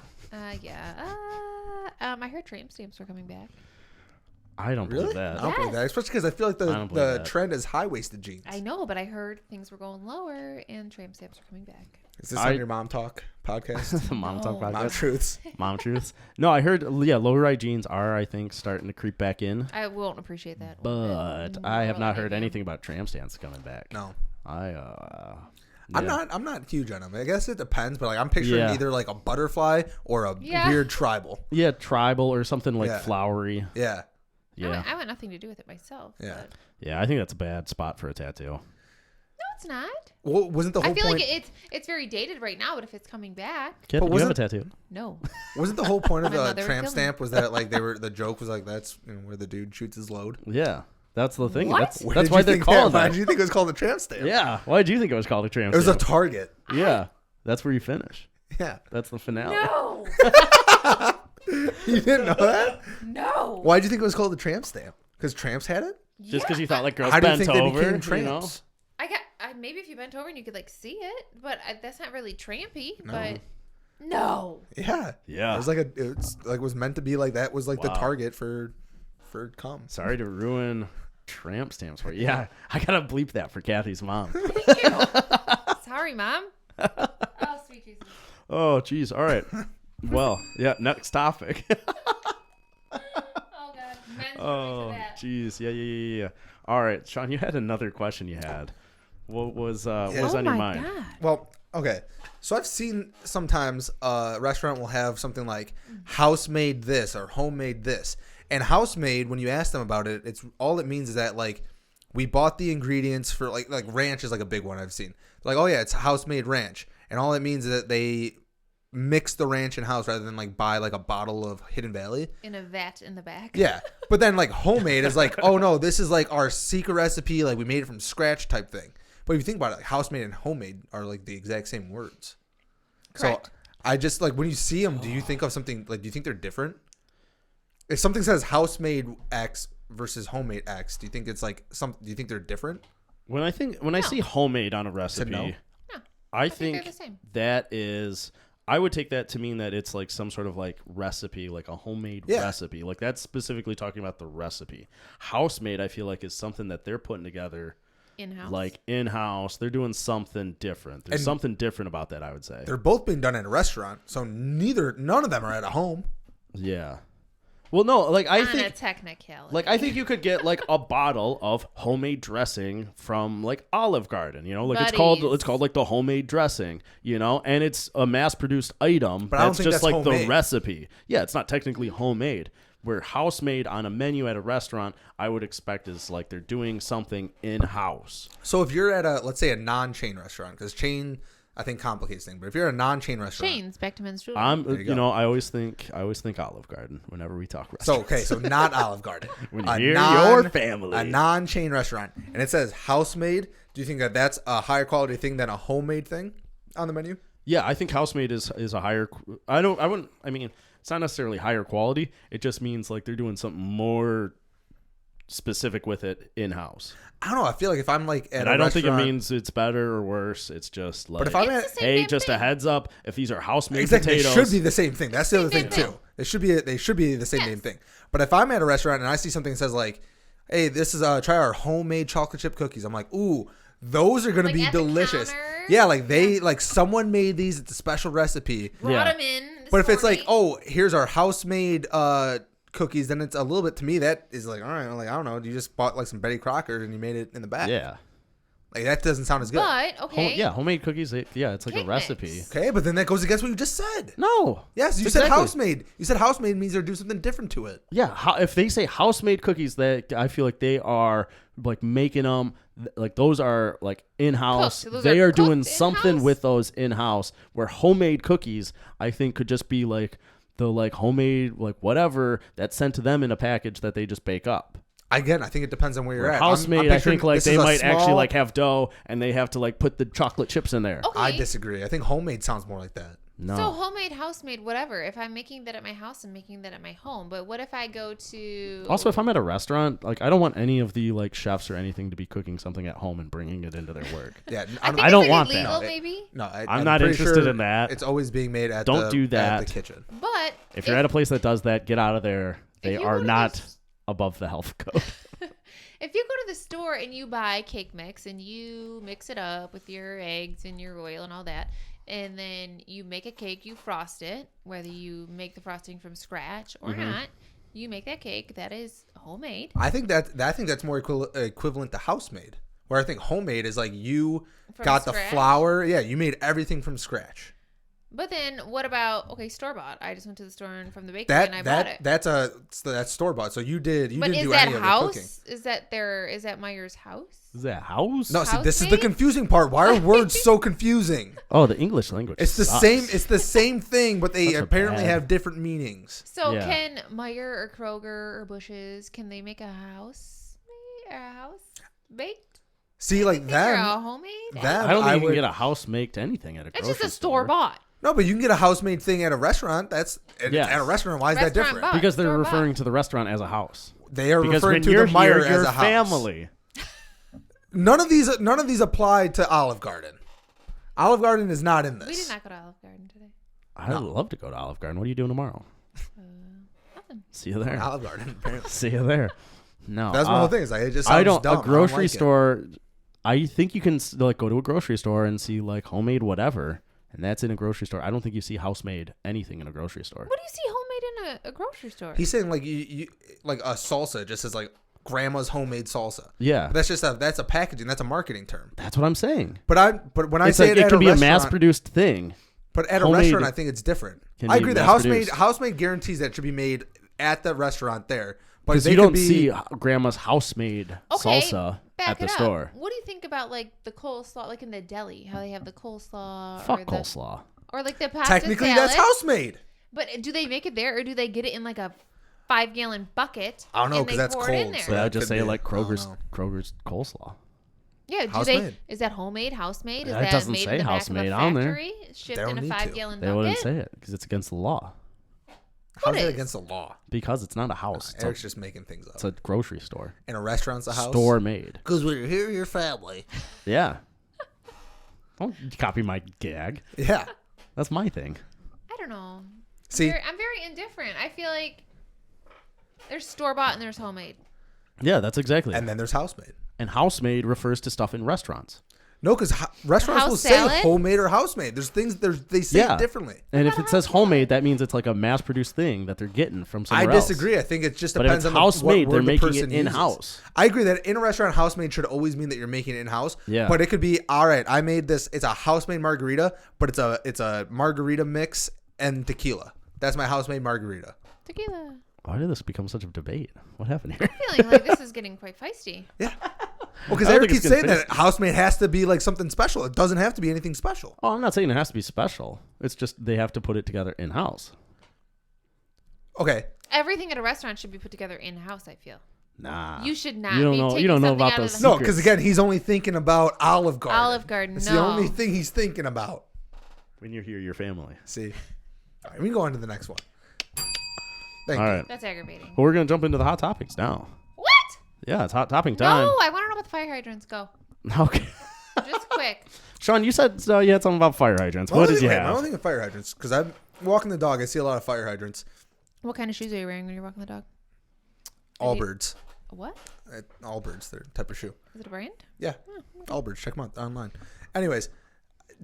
I heard tramp stamps were coming back. I don't Really? believe that. I don't believe Yes. that, especially because I feel like I don't believe the that. trend is high waisted jeans. I know, but I heard things were going lower and tramp stamps are coming back. Is this I- on your mom talk podcast? The Mom Talk No. podcast. Mom truths. Mom truths. No, I heard, low rise jeans are, I think, starting to creep back in. I won't appreciate that. But one bit I have more not than heard you. anything about tramp stamps coming back. No. I'm I'm not huge on them. I guess it depends, but like I'm picturing Yeah. either like a butterfly or a Yeah. weird tribal. Yeah, tribal or something like Yeah. flowery. Yeah. Yeah. I want nothing to do with it myself. Yeah. But Yeah, I think that's a bad spot for a tattoo. no, it's not. Well, wasn't the whole I feel point? like it's very dated right now, but if it's coming back, Kid, But do you have a wasn't- tattoo? no. Wasn't the whole point of My the mother would tramp kill me. stamp was that like the joke was like that's where the dude shoots his load. Yeah, that's the thing. What? That's, Where that's did why you they're think called Why that. did you think it was called a tramp stamp? Yeah, why do you think it was called a tramp It was a stamp? target. Yeah, that's where you finish. Yeah. That's the finale. No. You didn't know that? No. Why did you think it was called a tramp stamp? Because tramps had it? Just because you thought like girls How do you bent think they over, became you know? tramps? Maybe if you bent over and you could like see it, but that's not really trampy. No. But no. Yeah. Yeah. It was like it was meant to be like that was like the Wow. target for cum. Sorry to ruin tramp stamps for you. Yeah, I gotta bleep that for Kathy's mom. Thank you. Sorry, Mom. Oh, sweet Jesus. Oh, geez. All right. Well, yeah. Next topic. Oh God. Men's Oh, geez. Yeah. All right, Sean, you had another question. You had. What was on your mind? God. Well, okay. So I've seen sometimes a restaurant will have something like house-made this or homemade this. And house-made, when you ask them about it, it's all it means is that like we bought the ingredients for like ranch is like a big one I've seen. Like, oh yeah, it's house-made ranch. And all it means is that they mix the ranch in house rather than like buy like a bottle of Hidden Valley in a vat in the back. Yeah, but then like homemade is like, oh no, this is like our secret recipe, like we made it from scratch type thing. But if you think about it, like house made and homemade are like the exact same words. Correct. So I just like when you see them, do you think of something like? Do you think they're different? If something says house made X versus homemade X, do you think it's like some? Do you think they're different? When I see homemade on a recipe, no? No, I think think they're the same. that is. I would take that to mean that it's like some sort of like recipe, like a homemade recipe. Like that's specifically talking about the recipe. House made, I feel like, is something that they're putting together In-house. like in-house. They're doing something different. There's And something different about that, I would say. They're both being done in a restaurant, so none of them are at a home. Yeah. Well, no, like I On think a technicality. Like I think you could get like a bottle of homemade dressing from like Olive Garden, you know, like it's called like the homemade dressing, you know, and it's a mass-produced item. But I don't think just that's like homemade. the recipe. Yeah, it's not technically homemade. Where house made on a menu at a restaurant, I would expect is like they're doing something in house. So if you're at a, let's say a non-chain restaurant, because chain I think complicates things, but if you're a non-chain restaurant, Chains, back to men's jewelry. You know, I always think Olive Garden whenever we talk so restaurants. okay, so not Olive Garden, When you hear your family, a non-chain restaurant, and it says house made. Do you think that that's a higher quality thing than a homemade thing on the menu? Yeah, I think house made is a higher. I mean, it's not necessarily higher quality. It just means like they're doing something more specific with it in house. I don't know. I feel like if I'm like at And a I don't think it restaurant- means it's better or worse. It's just like, But if I'm It's at, the same hey, damn just a thing. heads up, if these are house made exactly, potatoes, they should be the same thing. That's the other Same thing thing. too. They should be the same Yes. damn thing. But if I'm at a restaurant and I see something that says like, "Hey, this is try our homemade chocolate chip cookies," I'm like, "Ooh, those are gonna Like be at the delicious." counter? Yeah, like like someone made these. It's a special recipe. Brought Yeah. them in. this But if it's like, morning. "Oh, here's our house made cookies," then it's a little bit to me that is like, all right, like I don't know, you just bought like some Betty Crocker and you made it in the back. yeah, Like that doesn't sound as good. But okay. homemade cookies. It's like Cake a recipe. mix. Okay, but then that goes against what you just said. No, Yes, you said exactly. house made. You said house made means they're doing something different to it. Yeah, if they say house made cookies, that I feel like they are like making them like those are like in house. Cooked. Those They are are doing cooked something in-house? with those in house. Where homemade cookies, I think, could just be like the like homemade like whatever that's sent to them in a package that they just bake up. Again, I think it depends on where you're Where at. house I'm made, I picturing think like this they is a might actually small- like have dough and they have to like put the chocolate chips in there. Okay. I disagree. I think homemade sounds more like that. No. So homemade, house made, whatever. If I'm making that at my house, I'm making that at my home. But what if I go to Also, if I'm at a restaurant, like I don't want any of the like chefs or anything to be cooking something at home and bringing it into their work. Yeah, I, think I don't it's, like, want illegal, that. Maybe. No, I'm not pretty interested sure in that. It's always being made at Don't do at that. the kitchen. But If you're at a place that does that, get out of there. They If you are go to not this- above the health code. if you go to the store and you buy cake mix and you mix it up with your eggs and your oil and all that, and then you make a cake, you frost it, whether you make the frosting from scratch or Mm-hmm. not, you make that cake. That is homemade. I think that's more equivalent to house made. Where I think homemade is like you From got the scratch? flour. Yeah, you made everything from scratch. But then what about store bought? I just went to the store and from the bakery and I bought it. That's store bought. So you didn't But is do that any of the cooking. house? Is that Meyer's house? Is that house? No, see, House this is the made? confusing part. Why are words so confusing? Oh, the English language. It's the sucks. same. It's the same thing, but they Such a apparently bad- have different meanings. So Yeah. can Meyer or Kroger or Bush's, can they make a house baked? See, like Or them. a homemade? Them, I don't think you would- can get a house made anything at a It's grocery just a store bought. No, but you can get a house made thing at a restaurant. That's Yes. at a restaurant. Why is that Restaurant different? bought. because they're Store referring bought. to the restaurant as a house. They are Because referring when to you're the Meyer here, as your a house. family. None of these apply to Olive Garden. Olive Garden is not in this. We did not go to Olive Garden today. I'd love to go to Olive Garden. What are you doing tomorrow? Nothing. See you there. Olive Garden. Apparently. See you there. No, That's my whole thing. Is like, it just sounds I don't. dumb. A grocery like it. store. I think you can like go to a grocery store and see like homemade whatever, and that's in a grocery store. I don't think you see house made anything in a grocery store. What do you see homemade in a grocery store? He's saying like you like a salsa just says like grandma's homemade salsa. Yeah, But that's a packaging. That's a marketing term. that's what I'm saying. But when I It's say like it it at can a be a restaurant, mass-produced thing. but at a homemade restaurant, I think it's different. can I be agree that mass-produced. house made guarantees that it should be made at the restaurant there. But Because they you could don't be, see grandma's house-made Okay, salsa back at the it up. store. What do you think about like the coleslaw, like in the deli, how they have the coleslaw? Fuck or coleslaw. Or like the pasta Technically, salad. that's house made. But do they make it there, or do they get it in like a 5-gallon bucket? I don't know, and because they that's pour it in cold. there? So But I that would just could say be- like I don't Kroger's know. coleslaw. Yeah, House-made. is that homemade, house-made? Is It that doesn't made say in the back house-made of a on there. factory, shipped They don't in a need to. 5-gallon They bucket? wouldn't say it because it's against the law. How's What that is? against the law? Because it's not a house. Eric's just making things up. It's a grocery store. In a restaurant's a house? Store made. Because when you're here, you're family. Yeah. Don't copy my gag. Yeah. That's my thing. I don't know. See, I'm very indifferent. I feel like there's store-bought and there's homemade. Yeah, that's exactly. and then there's house made. And house-made refers to stuff in restaurants. No, because restaurants House will salad? say homemade or house made. There's things they say Yeah. it differently. And if about it says house salad? homemade, that means it's like a mass-produced thing that they're getting from I somewhere else. disagree. I think it just But if depends it's on house what made, word they're the making person it uses. in-house. I agree that in a restaurant, house made should always mean that you're making it in house. Yeah. But it could be, all right, I made this. It's a house made margarita, but it's a margarita mix and tequila. That's my house made margarita. Tequila. Why did this become such a debate? What happened here? Feeling like this is getting quite feisty. Yeah. Well, because I don't Eric think it's keeps saying gonna that house made has to be like something special. It doesn't have to be anything special. Oh, I'm not saying it has to be special. It's just they have to put it together in-house. Okay. Everything at a restaurant should be put together in-house, I feel. Nah. You should not You don't be know- taking you don't know something about out of those the No, secrets. because again, he's only thinking about Olive Garden. Olive Garden, It's no. the only thing he's thinking about. When you're here, your family. See? All right, we can go on to the next one. Thank All you. right. That's aggravating. Well, we're going to jump into the hot topics now. What? Yeah, it's hot topic time. No, I want to know about the fire hydrants. Go. Okay. Just quick. Sean, you said you had something about fire hydrants. What did you My have? only thing of fire hydrants, because I'm walking the dog, I see a lot of fire hydrants. What kind of shoes are you wearing when you're walking the dog? Allbirds. What? Allbirds, they're a type of shoe. Is it a brand? Yeah, Allbirds. Check them out online. Anyways,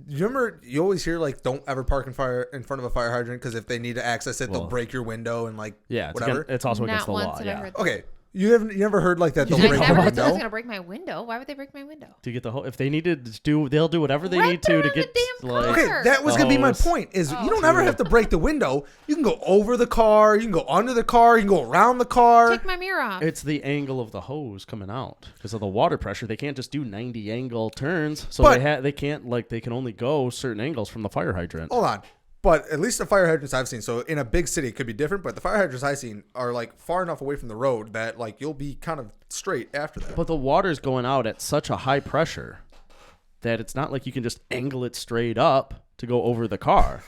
you remember you always hear like don't ever park in front of a fire hydrant because if they need to access it, Well, they'll break your window and like Yeah, it's, whatever. it's also Not against the once law. have I Yeah. heard that. Okay, you never heard like that? They'll You break I didn't your never thought it was window. going to break my window. Why would they break my window? To get the whole, if they needed to do, they'll do whatever they Right need to there to on the get damn like. car. Okay, that was gonna be my hose. point. Is you don't Oh. ever have to break the window. You can go over the car. You can go under the car. You can go around the car. Take my mirror off. It's the angle of the hose coming out because of the water pressure. They can't just do 90 angle turns, so But- they can't they can only go certain angles from the fire hydrant. Hold on. But at least the fire hydrants I've seen, so in a big city it could be different, but the fire hydrants I've seen are like far enough away from the road that like you'll be kind of straight after that. But the water's going out at such a high pressure that it's not like you can just angle it straight up to go over the car.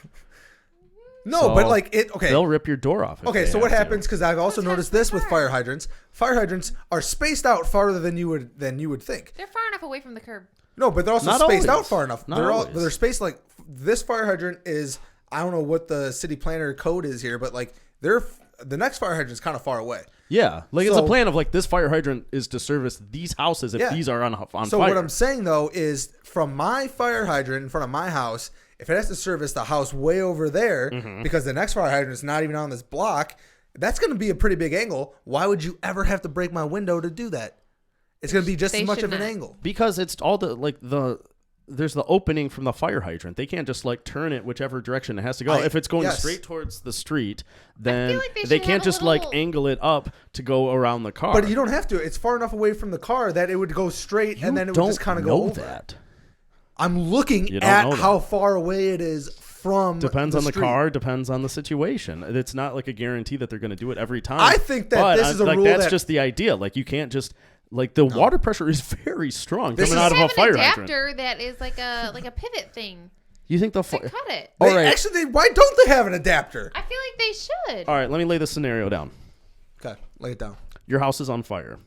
No, So but like it. Okay. They'll rip your door off. if Okay, they so what have to. happens? Because I've also What's noticed happening this with with fire hydrants. Fire hydrants are spaced out farther than you would think. They're far enough away from the curb. No, but they're also Not spaced always. out far enough. Not They're always. they're spaced like this fire hydrant is. I don't know what the city planner code is here, but like the next fire hydrant is kind of far away. Yeah, like it's a So- plan of like this fire hydrant is to service these houses if Yeah. these are on So fire. what I'm saying though is from my fire hydrant in front of my house, if it has to service the house way over there Mm-hmm. because the next fire hydrant is not even on this block, that's going to be a pretty big angle. Why would you ever have to break my window to do that? It's going to be just They as much should of an not. angle. Because it's all there's the opening from the fire hydrant. They can't just like turn it whichever direction it has to go. If it's going yes. straight towards the street, then like they they should can't have a just like little- angle it up to go around the car. But you don't have to. It's far enough away from the car that it would go straight and then it would don't just kind of know go over. that. I'm looking You don't at know that. how far away it is from Depends on the street. car, depends on the situation. It's not like a guarantee that they're going to do it every time. I think that But, this is a like, rule that's that- just the idea. Like you can't just like the water pressure is very strong This coming is- out of Have a fire an hydrant. adapter that is like a pivot thing You think the to fire? cut it. All They- right. Actually, why don't they have an adapter? I feel like they should. All right, let me lay this scenario down. Okay, lay it down. Your house is on fire.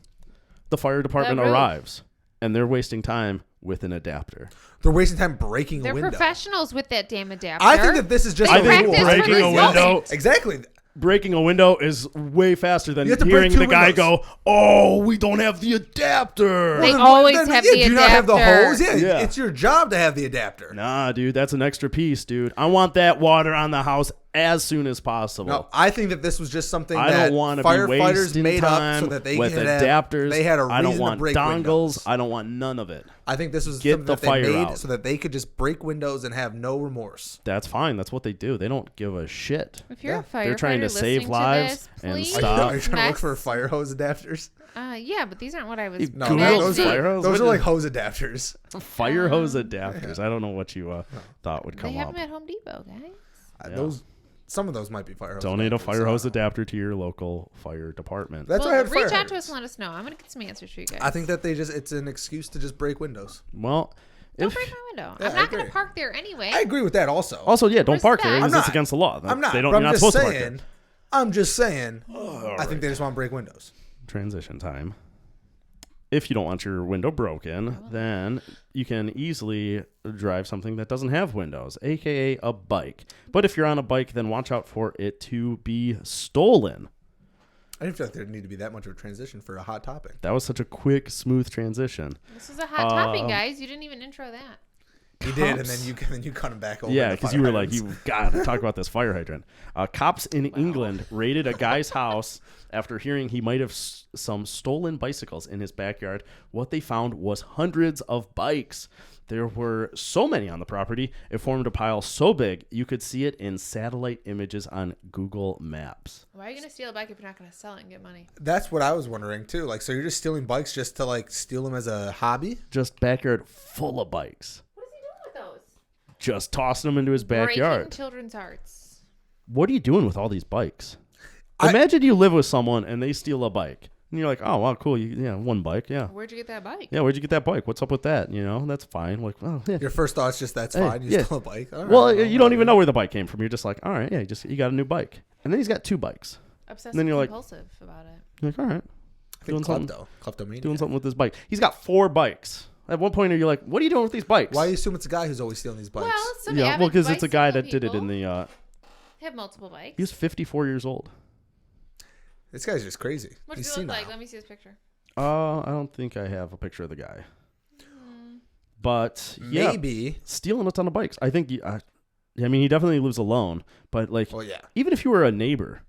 The fire department roof. arrives, and they're wasting time with an adapter. They're wasting time breaking They're a window. professionals with that damn adapter. I think that this is just They a think rule. practice breaking for a this window- moment. Exactly. Breaking a window is way faster than You have to break hearing two the guy windows. go, "Oh, we don't have the adapter." They Then- always then- have yeah, the do you not have the adapter. hose? Yeah, Yeah. it's your job to have the adapter. Nah, dude, that's an extra piece, dude. I want that water on the house as soon as possible. No, I think that this was just something I that don't want to be firefighters wasting made time up so that they with could adapters. They had a reason I don't want to break dongles. windows. I don't want none of it. I think this was Get something the that they fire made out. so that they could just break windows and have no remorse. That's fine. That's what they do. They don't give a shit. If you're Yeah. a firefighter They're trying to save listening lives to this, and please stop. Are you trying to look mess- for fire hose adapters? Yeah, but these aren't what I was. You No, Google those fire are, hose? those What are like is- hose adapters. Fire hose adapters. I don't know what you thought would They come have up. them at Home Depot, guys. Yeah. Some of those might be fire hose. Donate a adapters, fire hose so- adapter to your local fire department. That's why I had fire reach out to hydrants. us and let us know. I'm gonna get some answers for you guys. I think that it's an excuse to just break windows. Well, Don't if break my window. Yeah, I'm I not gonna agree. park there anyway. I agree with that also. also, yeah, don't park there. Respect. Because I'm it's not. against the law. I'm not. They don't, but you're I'm not just supposed to park there. saying. I'm just saying. All I think right. they just want to break windows. Transition time. If you don't want your window broken, then you can easily drive something that doesn't have windows, aka a bike. But if you're on a bike, then watch out for it to be stolen. I didn't feel like there needed to be that much of a transition for a hot topic. That was such a quick, smooth transition. This is a hot topic, guys. You didn't even intro that. You did, and Cops. then you cut him back over. Yeah, the because fire you were like, hydrants. you gotta talk about this fire hydrant. Cops in England raided a guy's house after hearing he might have some stolen bicycles in his backyard. What they found was hundreds of bikes. There were so many on the property, it formed a pile so big you could see it in satellite images on Google Maps. Why are you gonna steal a bike if you're not gonna sell it and get money? That's what I was wondering too. Like, so you're just stealing bikes just to like steal them as a hobby? Just backyard full of bikes. What is he doing with those? Just tossing them into his Breaking backyard. children's hearts. What are you doing with all these bikes? Imagine you live with someone and they steal a bike. And you're like, oh, wow, cool. One bike. Yeah. Where'd you get that bike? Yeah, where'd you get that bike? What's up with that? That's fine. Like, well, yeah. Your first thought's just that's Hey, fine. You yeah. stole a bike. All right, Well, you don't even know where the bike came from. You're just like, all right, yeah, you got a new bike. And then he's got two bikes. Obsessive then you're like- compulsive about it. You're like, all right, I doing think something. kleptomania. doing something with this bike. He's got 4 bikes. At one point, you're like, what are you doing with these bikes? Why do you assume it's a guy who's always stealing these bikes? Well, some Yeah, well, because it's a guy that bicycle did it in people the. have multiple bikes. He was 54 years old. This guy's just crazy. What He's does he look senile. like? Let me see his picture. I don't think I have a picture of the guy. But yeah, Maybe. stealing a ton of bikes. I think. I mean, he definitely lives alone. But like, Well, yeah. even if you were a neighbor,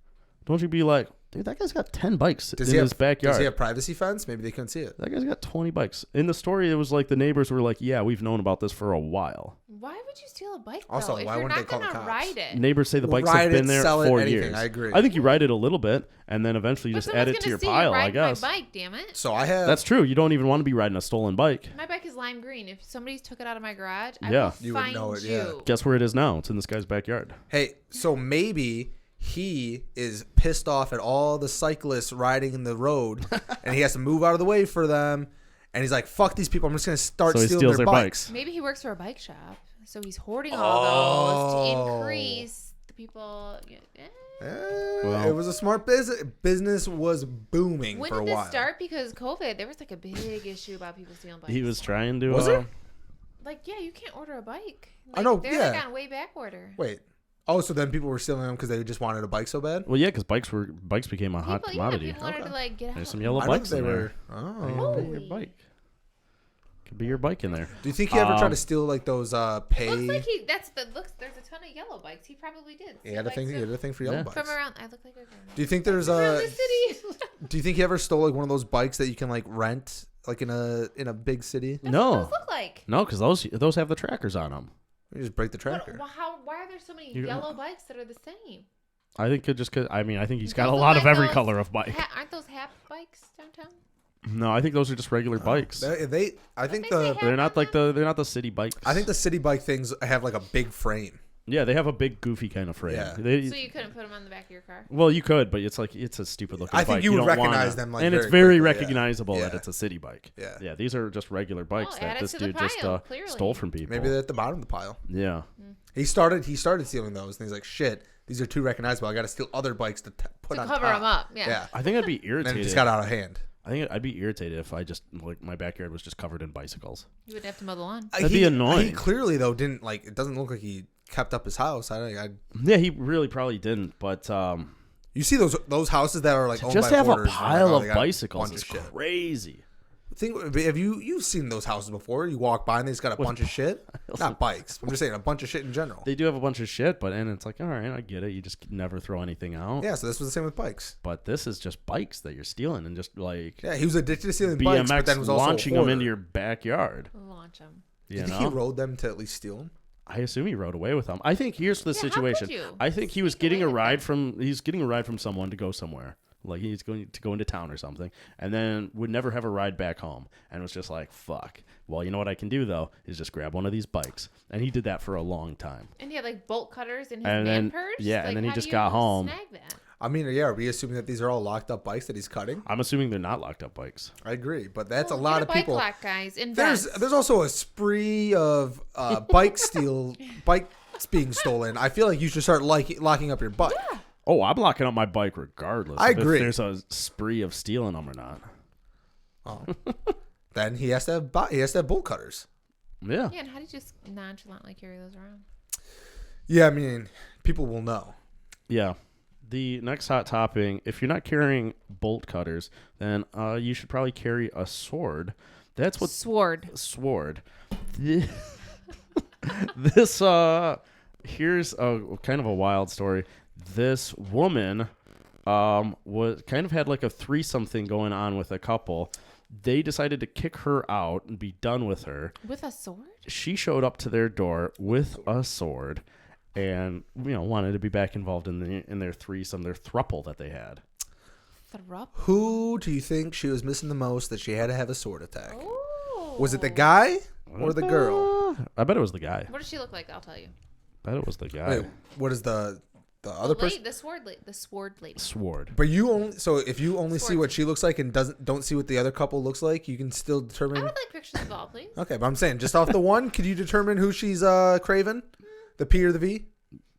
don't you be like, dude, that guy's got 10 bikes in his backyard. Does he have privacy fence? Maybe they couldn't see it. That guy's got 20 bikes. In the story, it was like the neighbors were like, yeah, we've known about this for a while. Why would you steal a bike Also, though? If why you're wouldn't not they call the gonna cops? ride it. Neighbors say the bikes Ride have been it, there sell it, 4 anything. years. I agree. I think you ride it a little bit, and then eventually But just someone's add it to gonna your see you pile, ride I guess. My bike, damn it. So I have. That's true. You don't even want to be riding a stolen bike. My bike is lime green. If somebody took it out of my garage, I Yeah. will You would find know it, you. yeah. Guess where it is now? It's in this guy's backyard. Hey, so maybe he is pissed off at all the cyclists riding in the road, and he has to move out of the way for them. And he's like, "Fuck these people! I'm just gonna start So he stealing steals their their bikes." Maybe he works for a bike shop, so he's hoarding all those to Oh. increase the people. It was a smart business. Business was booming When for a did this while. start? Because COVID, there was like a big issue about people stealing bikes. He was trying to. Was there? like, yeah, you can't order a bike. I Like, know, They're yeah. like on way back order. Wait. Oh, so then people were stealing them because they just wanted a bike so bad? Well, yeah, because bikes became a hot People, commodity. people wanted to like get out. There's some yellow I know bikes they in were. there. Oh. Could be your bike. Could be your bike in there. Do you think he ever tried to steal like those pay? Looks like he. That's the looks. There's a ton of yellow bikes. He probably did. He had a thing. He had a thing for yellow Yeah. bikes. From around. I look like a girl. Do you think there's Around a? the city. Do you think he ever stole like one of those bikes that you can like rent like in a big city? That's No. what those look like. No, because those have the trackers on them. You just break the tracker. Why are there so many You- yellow bikes that are the same? I think it just because I think he's got a Those lot look of like every those color of bike. Aren't those half bikes downtown? No, I think those are just regular bikes. I think they say the They're not like they're not the city bikes. I think the city bike things have like a big frame. Yeah, they have a big goofy kind of frame. Yeah. So you couldn't put them on the back of your car. Well, you could, but it's like it's a stupid looking I bike. think you would don't recognize wanna- them, like, and it's very very quickly, yeah. recognizable that Yeah. it's a city bike. Yeah. Yeah, these are just regular bikes add that it this to the dude just pile, clearly. stole from people. Maybe they're at the bottom of the pile. Yeah. He started stealing those, and he's like, "Shit, these are too recognizable. I got to steal other bikes to put To on cover top." them up. Yeah. Yeah. I think I'd be And then irritated. it just got out of hand. I think I'd be irritated if I just like my backyard was just covered in bicycles. You wouldn't have to mow the lawn. That'd be annoying. He clearly though didn't like. It doesn't look like he kept up his house. Yeah, he really probably didn't, but You see those houses that are like owned just by have a hoarders, and pile like, oh, of they got a bicycles bunch is of shit. crazy. Have you've seen those houses before? You walk by and they just got a bunch of shit. Not bikes. I'm just saying a bunch of shit in general. They do have a bunch of shit, and it's like, all right, I get it. You just never throw anything out. Yeah, so this was the same with bikes. But this is just bikes that you're stealing and just like he was addicted to stealing BMX bikes, but then was also launching them into your backyard. Launch them. You think he rode them to at least steal them? I assume he rode away with them. I think here's the situation. How could you? I think he was getting a ride from someone to go somewhere. Like he's going to go into town or something, and then would never have a ride back home, and was just like, "Fuck." Well, you know what I can do though is just grab one of these bikes, and he did that for a long time. And he had like bolt cutters in his And man then purse. yeah, Like, and then he how just do you got home. Snag that? I mean, yeah, are we assuming that these are all locked up bikes that he's cutting? I'm assuming they're not locked up bikes. I agree, but that's Well, a lot get of bike people. lock, guys. Invest. There's also a spree of bikes being stolen. I feel like you should start locking up your bike. Yeah. Oh, I'm locking up my bike regardless. I agree. If there's a spree of stealing them or not. Oh. Then he has to have bolt cutters. Yeah. Yeah, and how do you just nonchalantly carry those around? Yeah, I mean, people will know. Yeah. The next hot topping, if you're not carrying bolt cutters, then you should probably carry a sword. That's what Sword. This here's a kind of a wild story. This woman was kind of had like a threesome thing going on with a couple. They decided to kick her out and be done with her. With a sword? She showed up to their door with a sword and wanted to be back involved in their threesome, their throuple that they had. Thruple? Who do you think she was missing the most that she had to have a sword attack? Oh. Was it the guy or the girl? I bet it was the guy. What does she look like? I'll tell you. Bet it was the guy. Wait, what is the other person? The sword lady. Sword. But if you only see what she looks like and don't see what the other couple looks like, you can still determine. I would like pictures of all, please. Okay, but I'm saying just off the one, could you determine who she's craving? The P or the V?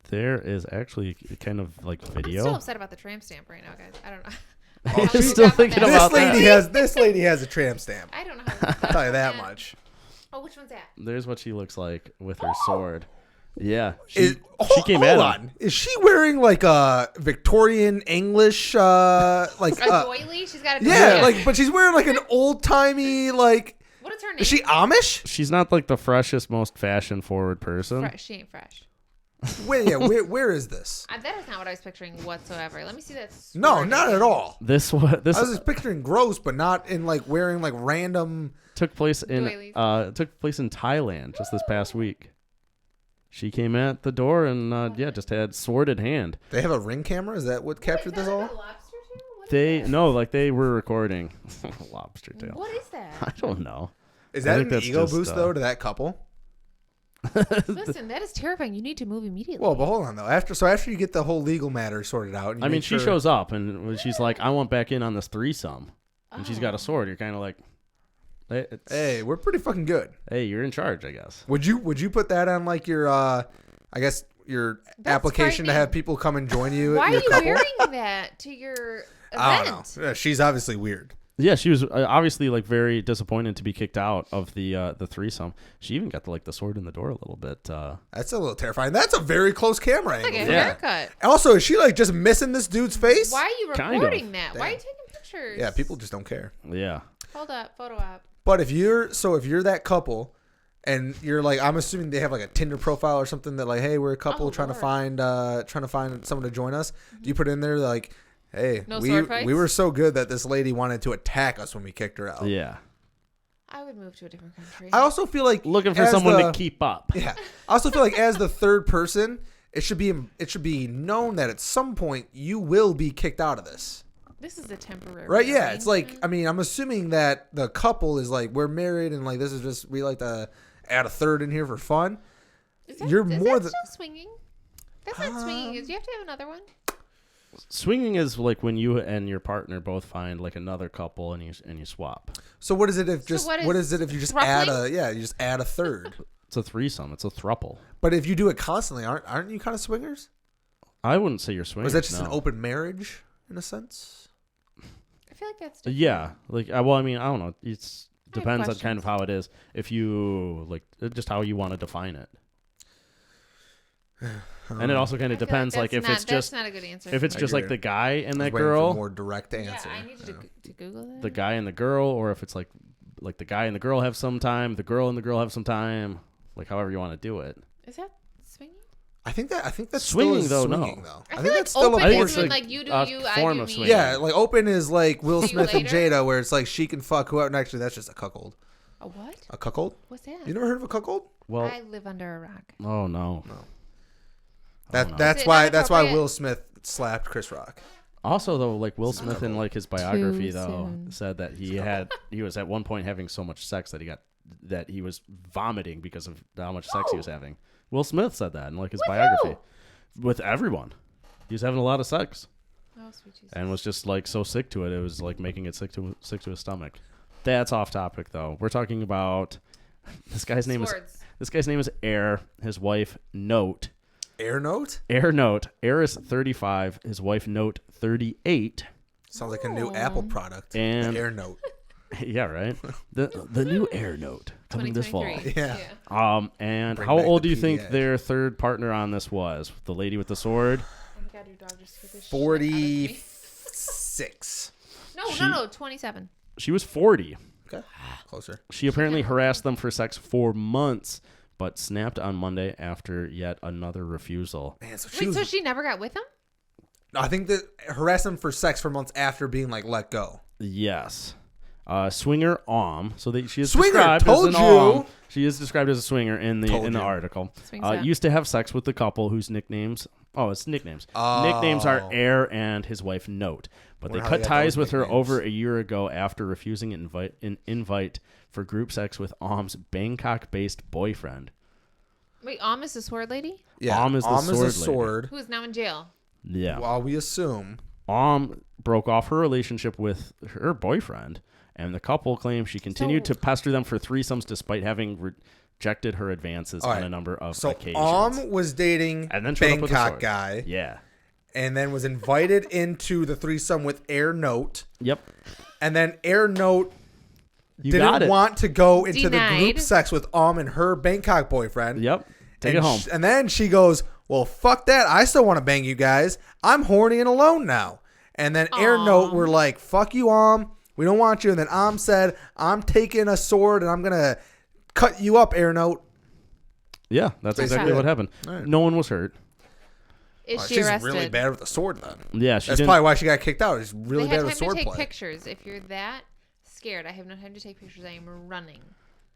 There is actually kind of like video. I'm still upset about the tramp stamp right now, guys. I don't know. I'm still thinking about that. This lady has a tramp stamp. I don't know how to I'll tell you that much. Oh, which one's that? There's what she looks like with her sword. Yeah. She came hold at on. him. Is she wearing like a Victorian English like A doily? She's got a doily. yeah, but she's wearing like an old timey like. What is her name? Is she Amish? She's not like the freshest, most fashion forward person. She ain't fresh. Where is this? That is not what I was picturing whatsoever. Let me see that. No, not at all. This I was just picturing gross, but not in like wearing like random. took place in Doilies. Thailand just this past week. She came at the door and just had sword in hand. They have a ring camera. Is that what captured this all? Like a lobster tail? What is that? They were recording lobster tail. What is that? I don't know. Is I that think an that's ego just, boost though to that couple? Listen, that is terrifying. You need to move immediately. Well, but hold on though. After you get the whole legal matter sorted out, and you I mean, make she sure- shows up and she's like, "I want back in on this threesome," and she's got a sword. You're kind of like, Hey, we're pretty fucking good. hey, you're in charge, I guess." Would you put that on like your I guess your That's application to frightening. have people come and join you? Why are your you couple? wearing that to your event? I don't know. Yeah, she's obviously weird. Yeah, she was obviously like very disappointed to be kicked out of the threesome. She even got the sword in the door a little bit. That's a little terrifying. That's a very close camera Like angle. a Yeah. haircut. Also, is she like just missing this dude's face? Why are you Kind of. recording that? Why are you Damn. taking pictures? Yeah, people just don't care. Yeah. Hold up, photo op. But if you're that couple, and you're like, I'm assuming they have like a Tinder profile or something that like, hey, we're a couple Oh, trying Lord. to find someone to join us. Do you put in there like, hey, No sword fights? we were so good that this lady wanted to attack us when we kicked her out. Yeah. I would move to a different country. I also feel like Looking for as someone the- to keep up. Yeah, I also feel like as the third person, it should be known that at some point you will be kicked out of this. This is a temporary. Right? Yeah, thing. it's like, I mean, I'm assuming that the couple is like, we're married and like this is just, we like to add a third in here for fun. Is that, you're is more that than- still swinging? That's not swinging. Do you have to have another one? Swinging is like when you and your partner both find like another couple and you swap. So what is it if just what what is is it if you just thruppling? you just add a third? It's a threesome. It's a throuple. But if you do it constantly, aren't you kind of swingers? I wouldn't say you're swinging. Or is that just no. an open marriage in a sense? I feel like that's different. Yeah, like well, I mean, I don't know. It's I have depends on kind of questions. how it is. If you like, just how you want to define it, and it also kind I of feel depends. Like if it's that's just not a good answer. if it's I just like agree. the guy and I was that waiting for a girl, more direct yeah, answer. I need you to Google that. the guy and the girl, or if it's like like the guy and the girl have some time, the girl and the girl have some time, like however you want to do it. Is that swinging? I think that's Swinging, still though, swinging, no. though. I think feel like that's still open a think is it's when portion. like you do a you, I form do of me. swinging. Yeah, like open is like Will See you Smith and later? Jada, where it's like she can fuck whoever. And actually, that's just a cuckold. A what? A cuckold? What's that? You never heard of a cuckold? Well, I live under a rock. oh no. That no. that's Is it why not that's why appropriate? Will Smith slapped Chris Rock. Also, though, like Will Smith in like his biography, Too though, soon. said that he was at one point having so much sex that he was vomiting because of how much sex he was having. Will Smith said that in like his biography, with everyone. He was having a lot of sex Oh, sweet Jesus. and was just like so sick to it. It was like making it sick to his stomach. That's off topic, though. We're talking about this guy's name Swords. is Air. His wife Note. Air Note? Air is 35. His wife Note 38. Sounds like a new Apple product. And- The Air Note. Yeah, right. The new Air Note coming this fall. 2023. Yeah. And Bring how back old the do you think PDA. their third partner on this was? The lady with the sword? Oh my God, your dog just scared the shit out of me. 46. No, 27. She was 40. Okay. Closer. She apparently harassed them for sex for months, but snapped on Monday after yet another refusal. Man, so she Wait, was, so she never got with him? No, I think that harassed him for sex for months after being like let go. Yes. Swinger she is Swinger, described told as an you. She is described as a swinger in the Told you. article. Swings up. Used to have sex with the couple whose nicknames. Oh, it's nicknames. Oh. Nicknames are Air and his wife Note, but Wonder they how cut they got ties those with her nicknames. over a year ago after refusing an invite for group sex with Om's Bangkok-based boyfriend. Wait, is the sword lady? Yeah. Om is the Om sword is a lady. sword. Who is now in jail? Yeah. While we assume. Broke off her relationship with her boyfriend, and the couple claims she continued to pester them for threesomes despite having rejected her advances All on right. a number of So occasions. was dating And then showed up with a Bangkok sword. guy Yeah. and then was invited into the threesome with Air Note. Yep. And then Air Note You got didn't it. want to go into the Denied. group sex with and her Bangkok boyfriend. Yep. Take and it home. And then she goes, well, fuck that. I still want to bang you guys. I'm horny and alone now. And then Air Aw. Note were like, fuck you, we don't want you. And then said, I'm taking a sword and I'm going to cut you up, Air Note. Yeah, that's exactly it. what happened. All right. No one was hurt. Is she She's arrested? really bad with the sword then. Yeah, she That's didn't. probably why she got kicked out. She's really They bad had with time to sword take play. pictures. If you're that scared, I have no time to take pictures. I am running.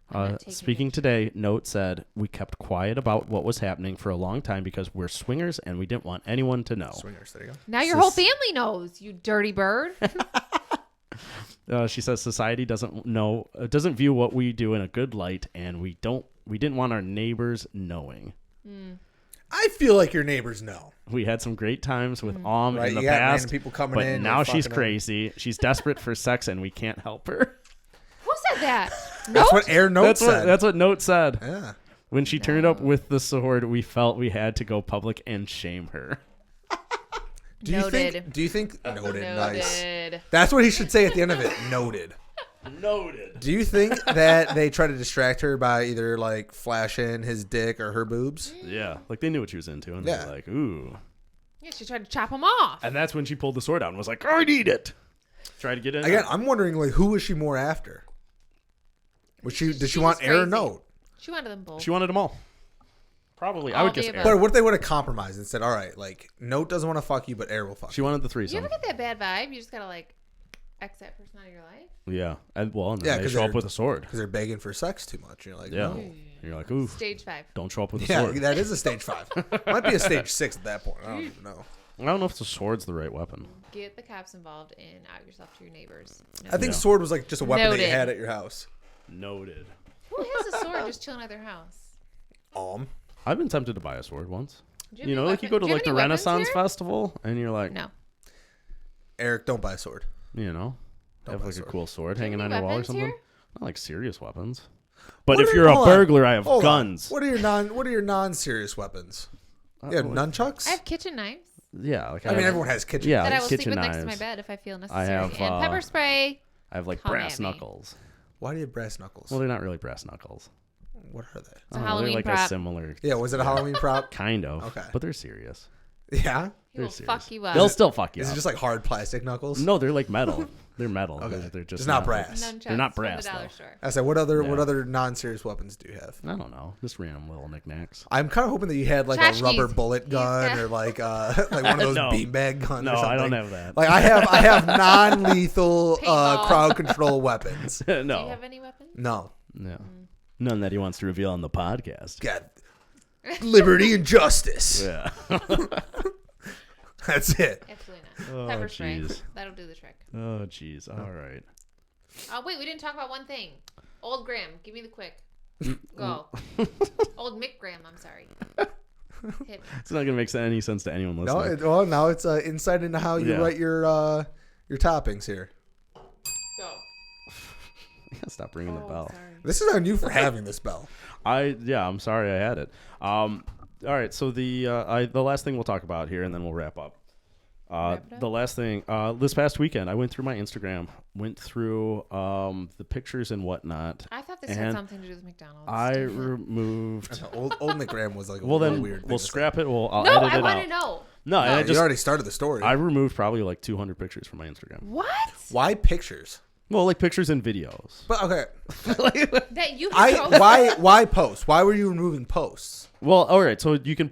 I'm not taking Speaking pictures. today, Note said, we kept quiet about what was happening for a long time because we're swingers and we didn't want anyone to know. Swingers, there you go. Now your whole family knows, you dirty bird. She says society doesn't view what we do in a good light, and we didn't want our neighbors knowing. I feel like your neighbors know. We had some great times with Right, in the you got random past, people coming but in, now they're she's fucking crazy. She's desperate for sex, and we can't help her. Who said that? That's what Air Note That's said. what Note said. Yeah. When she turned up with the sword, we felt we had to go public and shame her. Do you Noted. think noted? Nice. Noted. That's what he should say at the end of it. Noted. Noted. Do you think that they try to distract her by either like flashing his dick or her boobs? Yeah, like they knew what she was into, and Yeah. they were like, ooh. Yeah, she tried to chop him off. And that's when she pulled the sword out and was like, I need it. Tried to get in. Again, I'm wondering like who was she more after? Did she She want was Air or crazy. Note? She wanted them both. She wanted them all. Probably. I All would guess the Air. above. But what if they would have compromised and said, all right, like Note doesn't want to fuck you, but Air will fuck She you. wanted the you threesome. ever get that bad vibe? You just gotta like X that person out of your life. Yeah. And then Yeah, they 'cause show up they're- with a sword. Because they're begging for sex too much. You're like, Yeah. no. And you're like, ooh, Stage 5. don't show up with a Yeah, sword. that is a stage 5. Might be a stage 6 at that point. I don't even know. I don't know if the sword's the right weapon. Get the cops involved and out yourself to your neighbors. No. I think Yeah. sword was like just a weapon that you Noted. had at your house. Noted. Who has a sword just chilling at their house? I've been tempted to buy a sword once. Do have You know, any like you go to do you like the have any weapons Renaissance here? Festival, and you're like, No. Eric, don't buy a sword. you know, have buy a like a sword. cool sword Do you hanging have on any your wall or weapons something. here? Not like serious weapons. But What if are- you're a hold on. burglar, I have Hold on. guns. What are your non-serious weapons? You have nunchucks? I have kitchen knives Yeah, like I mean, have- everyone has kitchen. Yeah, that I like will sleep kitchen with knives. next to my bed if I feel necessary. have, and pepper spray. I have like Come brass at me. knuckles. Why do you have brass knuckles? Well, they're not really brass knuckles. What are they? It's a I don't know, Halloween they're like prop. a similar Yeah, was it a Halloween prop? kind of. Okay. But they're serious. Yeah. He will fuck you up. They'll still fuck you Is up. it just like hard plastic knuckles? No, they're like metal. They're metal. Okay. They're just It's not brass. Nunchucks They're not from brass, the dollar though. store. I said, what other Yeah. non-serious weapons do you have? I don't know. Just random little knick-knacks. I'm kind of hoping that you had like Tchotchkes. a rubber bullet gun got- or like one of those No. beanbag guns. No, or something. I don't have that. Like I have non-lethal Paintball. crowd control weapons. Do you No. have any weapons? No, No. None that he wants to reveal on the podcast. got liberty and justice. Yeah. That's it. Absolutely not. Oh, Pepper spray. jeez. That'll do the trick. Oh, jeez. All right. Oh, wait, we didn't talk about one thing. Old Graham. Give me the quick. Go. Old Mick Graham, I'm sorry. Hit me. It's not going to make any sense to anyone No, listening. now it's insight into how you Yeah. write your toppings here. Go. Stop ringing the bell. Sorry. This is on you for having this bell. I'm sorry I had it. All right, so the last thing we'll talk about here, and then we'll wrap up. Wrap it up? The last thing, this past weekend, I went through my Instagram, went through the pictures and whatnot. I thought this had And something to do with McDonald's. I removed. Old McGram was like a Well, then weird thing we'll to say. scrap it. I'll No, edit I it want out. to know. No, No, I you just already started the story. I removed probably like 200 pictures from my Instagram. What? Why pictures? Well, like pictures and videos. But okay, That you control? why posts? Why were you removing posts? Well, all right. So you can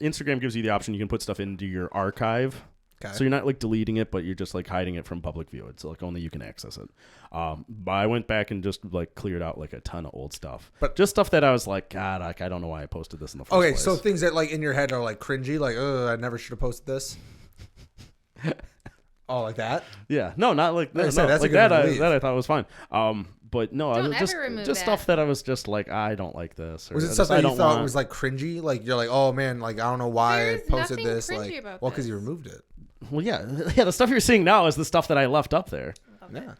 Instagram gives you the option. You can put stuff into your archive. Okay. So you're not like deleting it, but you're just like hiding it from public view. It's like only you can access it. But I went back and just like cleared out like a ton of old stuff. But just stuff that I was like, God, like, I don't know why I posted this in the first Okay, place. so things that like in your head are like cringy, like, I never should have posted this. Oh, like that? Yeah, no, not like Like I no, said, that's a like good that. one to leave. That I thought was fine. But no, I Don't was just ever remove just that. stuff that I was just like, I don't like this. Or Was it this stuff I that you don't thought want. was like cringy? Like you're like, oh man, like I don't know why There's I posted nothing this. cringy Like, about well, because you this. removed it. Well, yeah, the stuff you're seeing now is the stuff that I left up there. Okay. Yeah.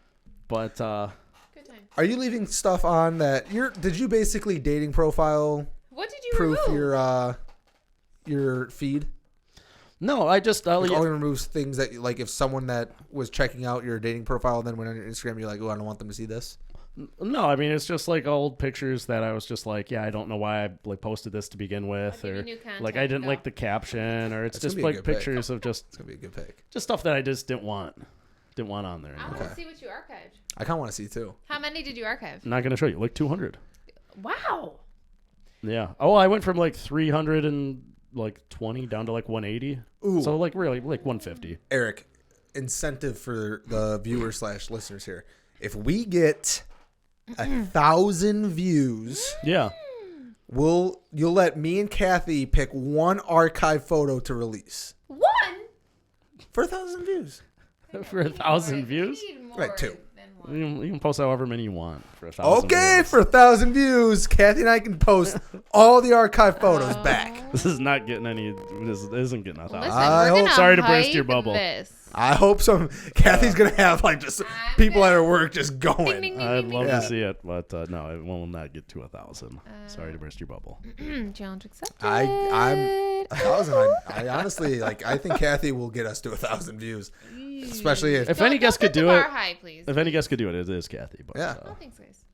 But Good time. Are you leaving stuff on that? Did you basically dating profile What did you proof remove? your feed? no, I just Like only removes things that like if someone that was checking out your dating profile and then went on your Instagram, you're like, oh, I don't want them to see this. no, I mean it's just like old pictures that I was just like, yeah, I don't know why I like posted this to begin with, I'll give you or new content, like I didn't go. like the caption, or it's That's just gonna be a like good pick. pictures of It's gonna be a good pick. just stuff that I just didn't want on there. I Anymore. want to see what you archived. I kind of want to see too. How many did you archive? I'm not gonna show you like 200. Wow. Yeah. Oh, I went from like 320 down to like 180. Ooh. So like really like 150. Eric, incentive for the viewers / listeners here. If we get 1,000 views, Yeah. you'll let me and Kathy pick one archive photo to release One? for 1,000 views. For 1,000 views. We need more Right, two. than You one. can post however many you want for 1,000. Okay, views. for 1,000 views, Kathy and I can post all the archive photos back. This is not getting any. This isn't getting 1,000. Listen, I we're hope- gonna Sorry to burst your hype bubble. This. I hope some. Kathy's gonna have like just people at her work just Ding, going. ding, I'd ding, love Yeah. to see it, but no, it will not get to 1,000. Sorry to burst your bubble. ding. Challenge accepted. I'm 1,000. I honestly like. I think Kathy will get us to 1,000 views, especially if. If any guest could set the do bar it, high, please. if any guest could do it, it is Kathy. But, Yeah. Oh, thanks, guys.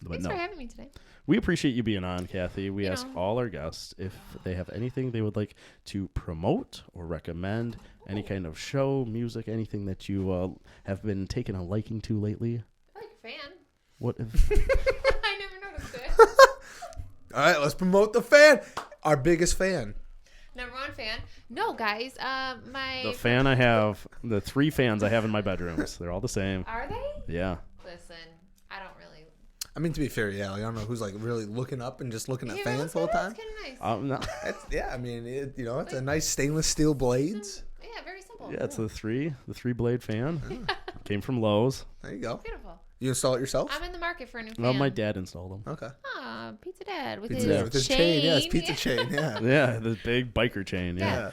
but Thanks no, for having me today. we appreciate you being on, Kathy. We You ask know. all our guests if they have anything they would like to promote or recommend, any kind of show, music, anything that you have been taking a liking to lately. I like a fan. What? If, I never noticed it. All right, let's promote the fan. Our biggest fan. Number one fan. No, guys. My. the fan I have, the 3 fans I have in my bedrooms, they're all the same. Are they? Yeah. Listen, I don't really. I mean, to be fair, yeah, like, I don't know who's like really looking up and just looking at Yeah, fans the whole time. That's kind of nice. No. That's, yeah, I mean, it's a nice stainless steel blades. Yeah, very simple. Yeah, it's the 3 blade fan. Came from Lowe's. There you go. Beautiful. You install it yourself? I'm in the market for a new fan. Well, my dad installed them. Okay. Ah, Pizza Dad with Pizza his Dad with his chain. chain. Yeah, it's pizza chain. Yeah. Yeah, the big biker chain. Yeah.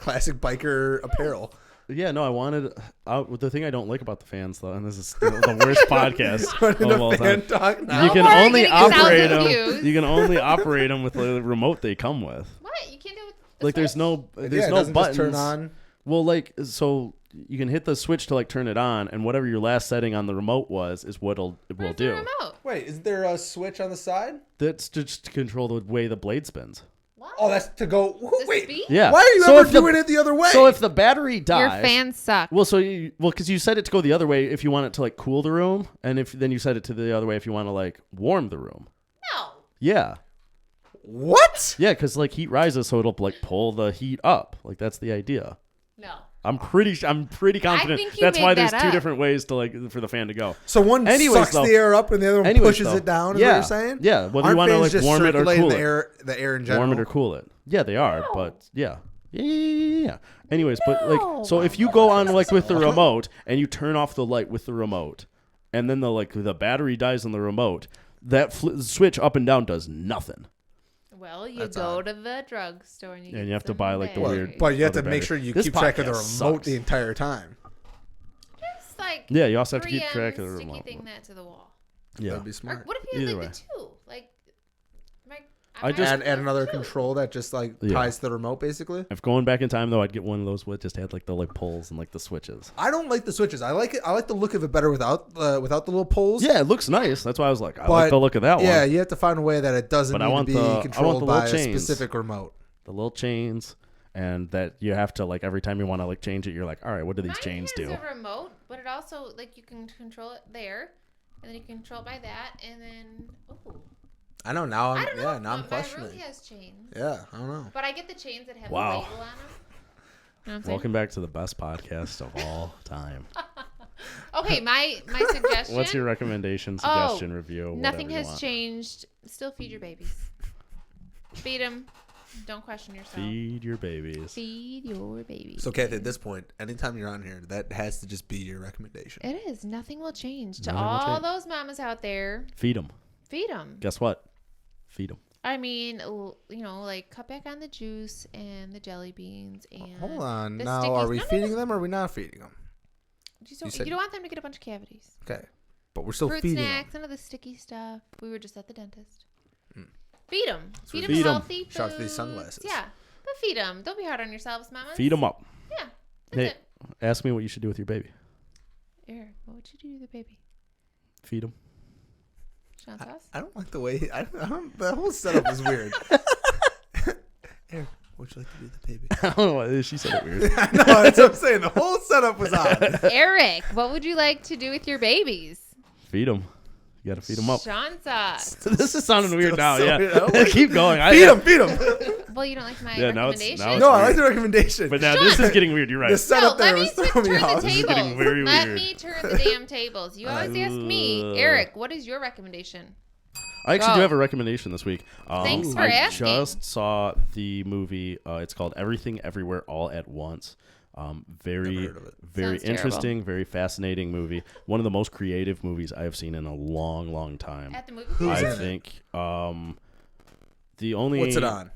Classic biker apparel. Yeah, no, I wanted. The thing I don't like about the fans, though, and this is the worst podcast Running of all the fan time. talk now. You can we're only getting 1,000 operate them. views. You can only operate them with the remote they come with. What? You can't do it with the Like, there's Switch? no, Yeah, there's it no doesn't buttons. just turn on. Well, like, so you can hit the switch to like turn it on, and whatever your last setting on the remote was is what it will Where's the do. remote? Wait, is there a switch on the side? That's just to control the way the blade spins. What? Oh, that's to go. The Wait. speed? Yeah. Why are you ever doing it the other way? So if the battery dies, Your fans suck. well, because you set it to go the other way if you want it to like cool the room, and then you set it to the other way if you want to like warm the room. No. Yeah. What? Yeah, because like heat rises, so it'll like pull the heat up. Like that's the idea. No. I'm pretty confident. think you That's made why there's that two up. different ways to like for the fan to go. So one sucks the air up and the other one pushes it down. Is what you're saying? Yeah. Whether Aren't you want to fans like just warm it or circulating cool the air in general. warm it or cool it. Yeah, they are. No. But yeah. Yeah. Anyways, but like, No. so if you go on like with the remote and you turn off the light with the remote, and then the battery dies on the remote, that switch up and down does nothing. Well, you That's go odd. to the drugstore and you have to buy, like, the weird- But you have to other make battery. sure you This keep track of the podcast remote sucks. the entire time. Just like Yeah, you also have to keep 3M track of the sticky remote. thing that to the wall. Yeah. That'd be Or smart. what if you had Either like way. the two? Like, I just- Add another control that just like Yeah. ties to the remote, basically. If going back in time though, I'd get one of those with just had like the like pulls and like the switches. I don't like the switches. I like it. I like the look of it better without the little pulls. Yeah, it looks nice. That's why I was like, I But, like the look of that Yeah, one. you have to find a way that it doesn't But I need to want be the- I want controlled the by a little chains. specific remote. The little chains, and that you have to like every time you want to like change it, you're like, all right, what do these Mine chains has do? a remote, but it also like you can control it there, and then you can control it by that, and then I know now. I don't know. Now I'm my questioning. room has chains, Yeah, I don't know. but I get the chains that have Wow. a label on them. You know what I'm saying? Welcome back to the best podcast of all time. Okay, my suggestion. What's your recommendation, suggestion, review? Nothing whatever you has want. changed. Still feed your babies. Feed them. Don't question yourself. Feed your babies. Feed your babies. So, Kathy, at this point, anytime you're on here, that has to just be your recommendation. It is. Nothing will change. To Nothing will all change. those mamas out there, Feed them. feed them. Guess what? Feed them. I mean, you know, like cut back on the juice and the jelly beans and. Hold on. the Now, stickies. are we No, no, feeding no. them or are we not feeding them? You don't, said- you don't want them to get a bunch of cavities. Okay. But we're still Fruit feeding snacks, them. none of the sticky stuff. We were just at the dentist. Mm. Feed them. Feed them feed 'em. healthy foods. Shout out to these sunglasses. Yeah. But feed them. Don't be hard on yourselves, mamas. Feed them up. Yeah. That's Hey, it. ask me what you should do with your baby. Eric, what would you do to the baby? Feed them. Sean sauce? I don't like the way the whole setup is weird. Eric, what would you like to do with the baby? I don't know why she said it weird. I know, that's what I'm saying. The whole setup was odd. Eric, what would you like to do with your babies? Feed them. You got to feed them up. Sean sauce. This is sounding weird now. so Yeah. weird. I don't like Keep going. Feed them. Well, you don't like my Yeah, now it's- recommendation? now it's No, I weird. like the recommendation. But now this is getting weird. You're right. The setup No, there let me was switch, throwing turn me the off. This is tables. getting very Let weird. me turn the damn tables. You always ask me. Eric, what is your recommendation? I actually Go. do have a recommendation this week. Thanks for I asking. just saw the movie. It's called Everything Everywhere All at Once. Very, Never heard of it. very Sounds terrible. interesting, very fascinating movie. One of the most creative movies I have seen in a long, long time. At the movie Who's I in it? think the only What's it on?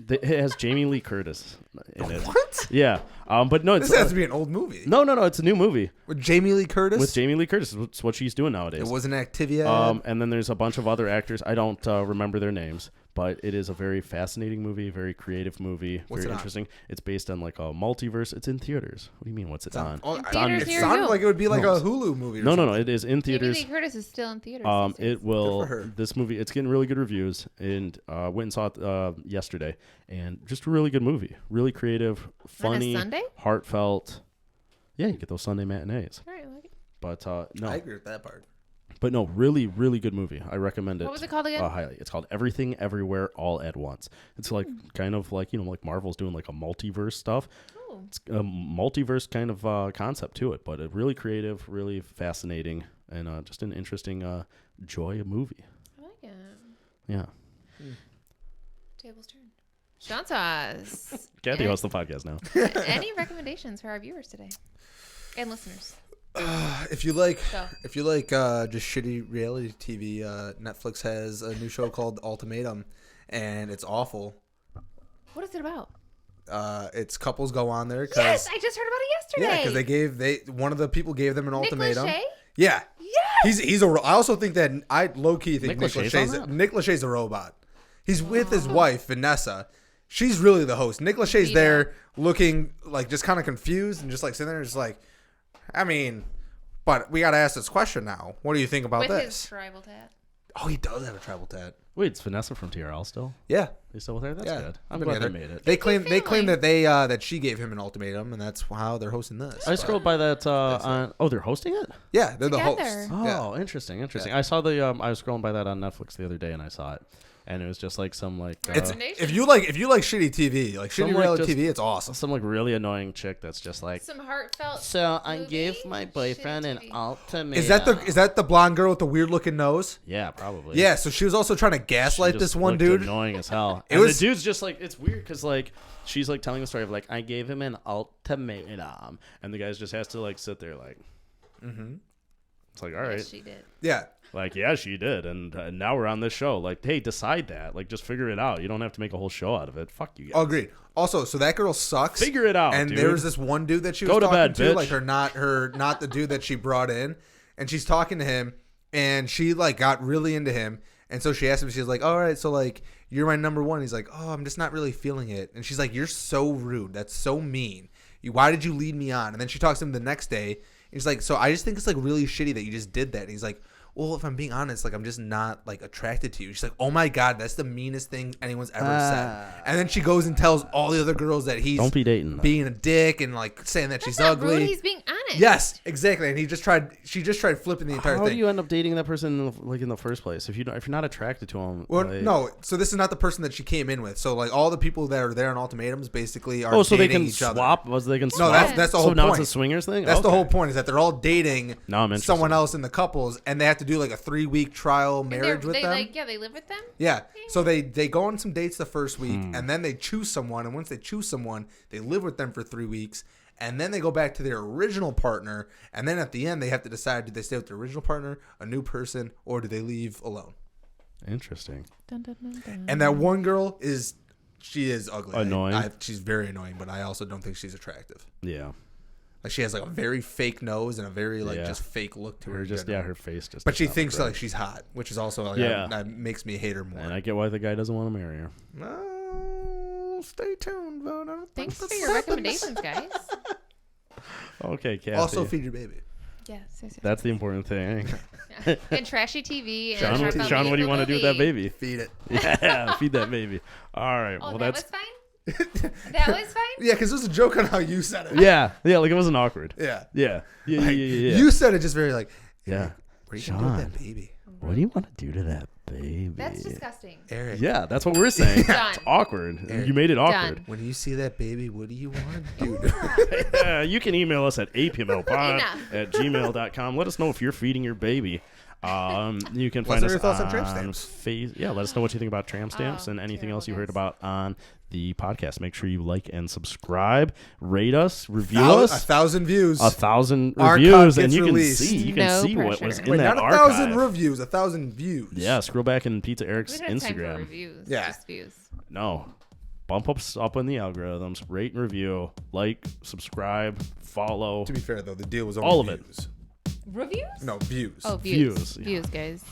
It has Jamie Lee Curtis in it. What? Yeah, but no, it's This has to be an old movie. no. It's a new movie With Jamie Lee Curtis? with Jamie Lee Curtis. It's what she's doing nowadays. It was an Activia. And then there's a bunch of other actors. I don't remember their names, but it is a very fascinating movie, very creative movie, What's very it on? interesting. It's based on like a multiverse. It's in theaters. What do you mean? What's it on? Oh, It's on- theaters it near sounded you. like it would be like No. a Hulu movie. Or No, something. it is in Jamie theaters. Lee Curtis is still in theaters. these days. It will. Good for her. This movie, it's getting really good reviews, and went and saw it yesterday, and just a really good movie, really creative, funny, Sunday? heartfelt. Yeah, you get those Sunday matinees. All right, I like it. But I no, agree with that part. but no, really, really good movie. I recommend it. What was it called again? Highly. It's called Everything Everywhere All at Once. It's like kind of like like Marvel's doing like a multiverse stuff. Oh, It's a multiverse kind of concept to it, but a really creative, really fascinating, and just an interesting joy movie. I like it. Yeah. Tables turned. Sean sauce. Kathy hosts the podcast now. Any recommendations for our viewers today and listeners? If you like, Go. just shitty reality TV, Netflix has a new show called Ultimatum, and it's awful. What is it about? It's couples go on there. Yes, I just heard about it yesterday. Yeah, because one of the people gave them an Nick ultimatum. Lachey? Yeah, Yes. he's a. I also think that I low key think Nick Lachey's on that? Nick Lachey's a robot. He's with his wife Vanessa. She's really the host. Nick Lachey's there looking like just kind of confused and just like sitting there, just like, I mean, but we got to ask this question now. What do you think about With his this? tribal tat. Oh, he does have a tribal tat. Wait, it's Vanessa from TRL still? Yeah. They still with her? That's Yeah. good. I'm Been glad they together. made it. They claim family. that she gave him an ultimatum, and that's how they're hosting this. I scrolled by that on. Oh, they're hosting it? Yeah, they're Together. the hosts. Oh, Yeah. interesting. Yeah. I saw the. I was scrolling by that on Netflix the other day, and I saw it, and it was just like some like. It's Recommendation? if you like shitty TV, like Some, shitty like, reality just- TV, it's awesome. some like really annoying chick that's just like. Some heartfelt. So I movie? gave my boyfriend an Shitty TV. ultimatum. Is that the blonde girl with the weird looking nose? Yeah, probably. Yeah, so she was also trying to She gaslight just this one looked dude. Annoying as hell. It And was- the dude's just like, it's weird because like she's like telling the story of like I gave him an ultimatum, and the guy just has to like sit there like. It's like all right. Yes, she did. Yeah. Like, yeah, she did. And now we're on this show. Like, hey, decide that. Like, just figure it out. You don't have to make a whole show out of it. Fuck you guys. Agreed. Also, so that girl sucks. Figure it out, And dude. there was this one dude that she Go was to talking bed, to, bitch. like not the dude that she brought in, and she's talking to him, and she like got really into him, and so she asked him, she's like, all right, so like you're my number one. He's like, oh, I'm just not really feeling it, and she's like, you're so rude. That's so mean. Why did you lead me on? And then she talks to him the next day, and he's like, so I just think it's like really shitty that you just did that. And he's like, well, if I'm being honest, like I'm just not like attracted to you. She's like, oh my god, that's the meanest thing anyone's ever said. And then she goes and tells all the other girls that he's Don't be dating them. being a dick and like saying that she's That's not ugly. rude. He's being honest. Yes, exactly. And she just tried flipping the entire How thing. do you end up dating that person in the first place if you're not attracted to him? Well, like- no. So this is not the person that she came in with. So like all the people that are there on ultimatums basically are Oh, so they dating can each other. swap? Was they can No, swap? that's the so whole now point. it's a swingers thing. That's the Okay. whole point is that they're all dating Now I'm interested. someone else in the couples, and they have to do like a 3-week trial And marriage with they them. like, yeah, they live with them. Yeah. So they go on some dates the first week, Hmm. and then they choose someone, and once they choose someone, they live with them for 3 weeks, and then they go back to their original partner, and then at the end they have to decide, do they stay with their original partner, a new person, or do they leave alone? Interesting. Dun, dun, dun, dun. And that one girl is ugly. Annoying. She's very annoying, but I also don't think she's attractive. Yeah. Like she has like a very fake nose and a very like Yeah. just fake look to her. Her in just general. her face just. But she does not thinks look like right. she's hot, which is also like, Yeah. that makes me hate her more. And I get why the guy doesn't want to marry her. No, stay tuned, vote on Thanks for your recommendations, guys. Okay, Kathy. Also, feed your baby. Yes. That's the important thing. And trashy TV. And Sean, heartfelt Sean, what do you want to do with that baby? Feed it. Yeah, feed that baby. All right. Oh, well, that that's was fine. That was fine. Yeah, because it was a joke on how you said it. yeah. Like it wasn't awkward. Yeah. Yeah. Yeah. Like, Yeah. You said it just very like, Yeah. what are you going to do with Sean. that baby? What do you want to do to that baby? That's disgusting. Eric, Yeah, that's what we're saying. Done. It's awkward. Eric. You made it awkward. when you see that baby, what do you want to do? Yeah, you can email us at apmlpod Enough. at gmail.com. Let us know if you're feeding your baby. You can Let find us know us your thoughts on on tramp stamps. Yeah, let us know what you think about tramp stamps and anything terrible else you heard guys. about on the podcast. Make sure you like and subscribe, rate us, review A us. 1,000 views. 1,000 Archive reviews, and gets you can released. see No what pressure. was in Wait, that not archive. 1,000 reviews, 1,000 views. Yeah, scroll back in Pizza Eric's We don't have time for Instagram. reviews. Yeah. Just views. No. Bump us up in the algorithms. Rate and review. Like, subscribe, follow. To be fair, though, the deal was only All of it. views. Reviews? No, views. Oh, views. Views, yeah. Views, guys.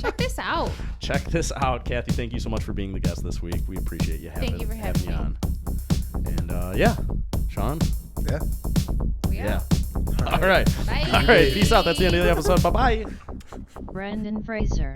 Check this out. Check this out. Kathy, thank you so much for being the guest this week. We appreciate you having, Thank you for having me me. on. And yeah, Sean. Yeah. Yeah. All right. Bye. All right. Peace out. That's the end of the episode. Bye-bye. Brendan Fraser.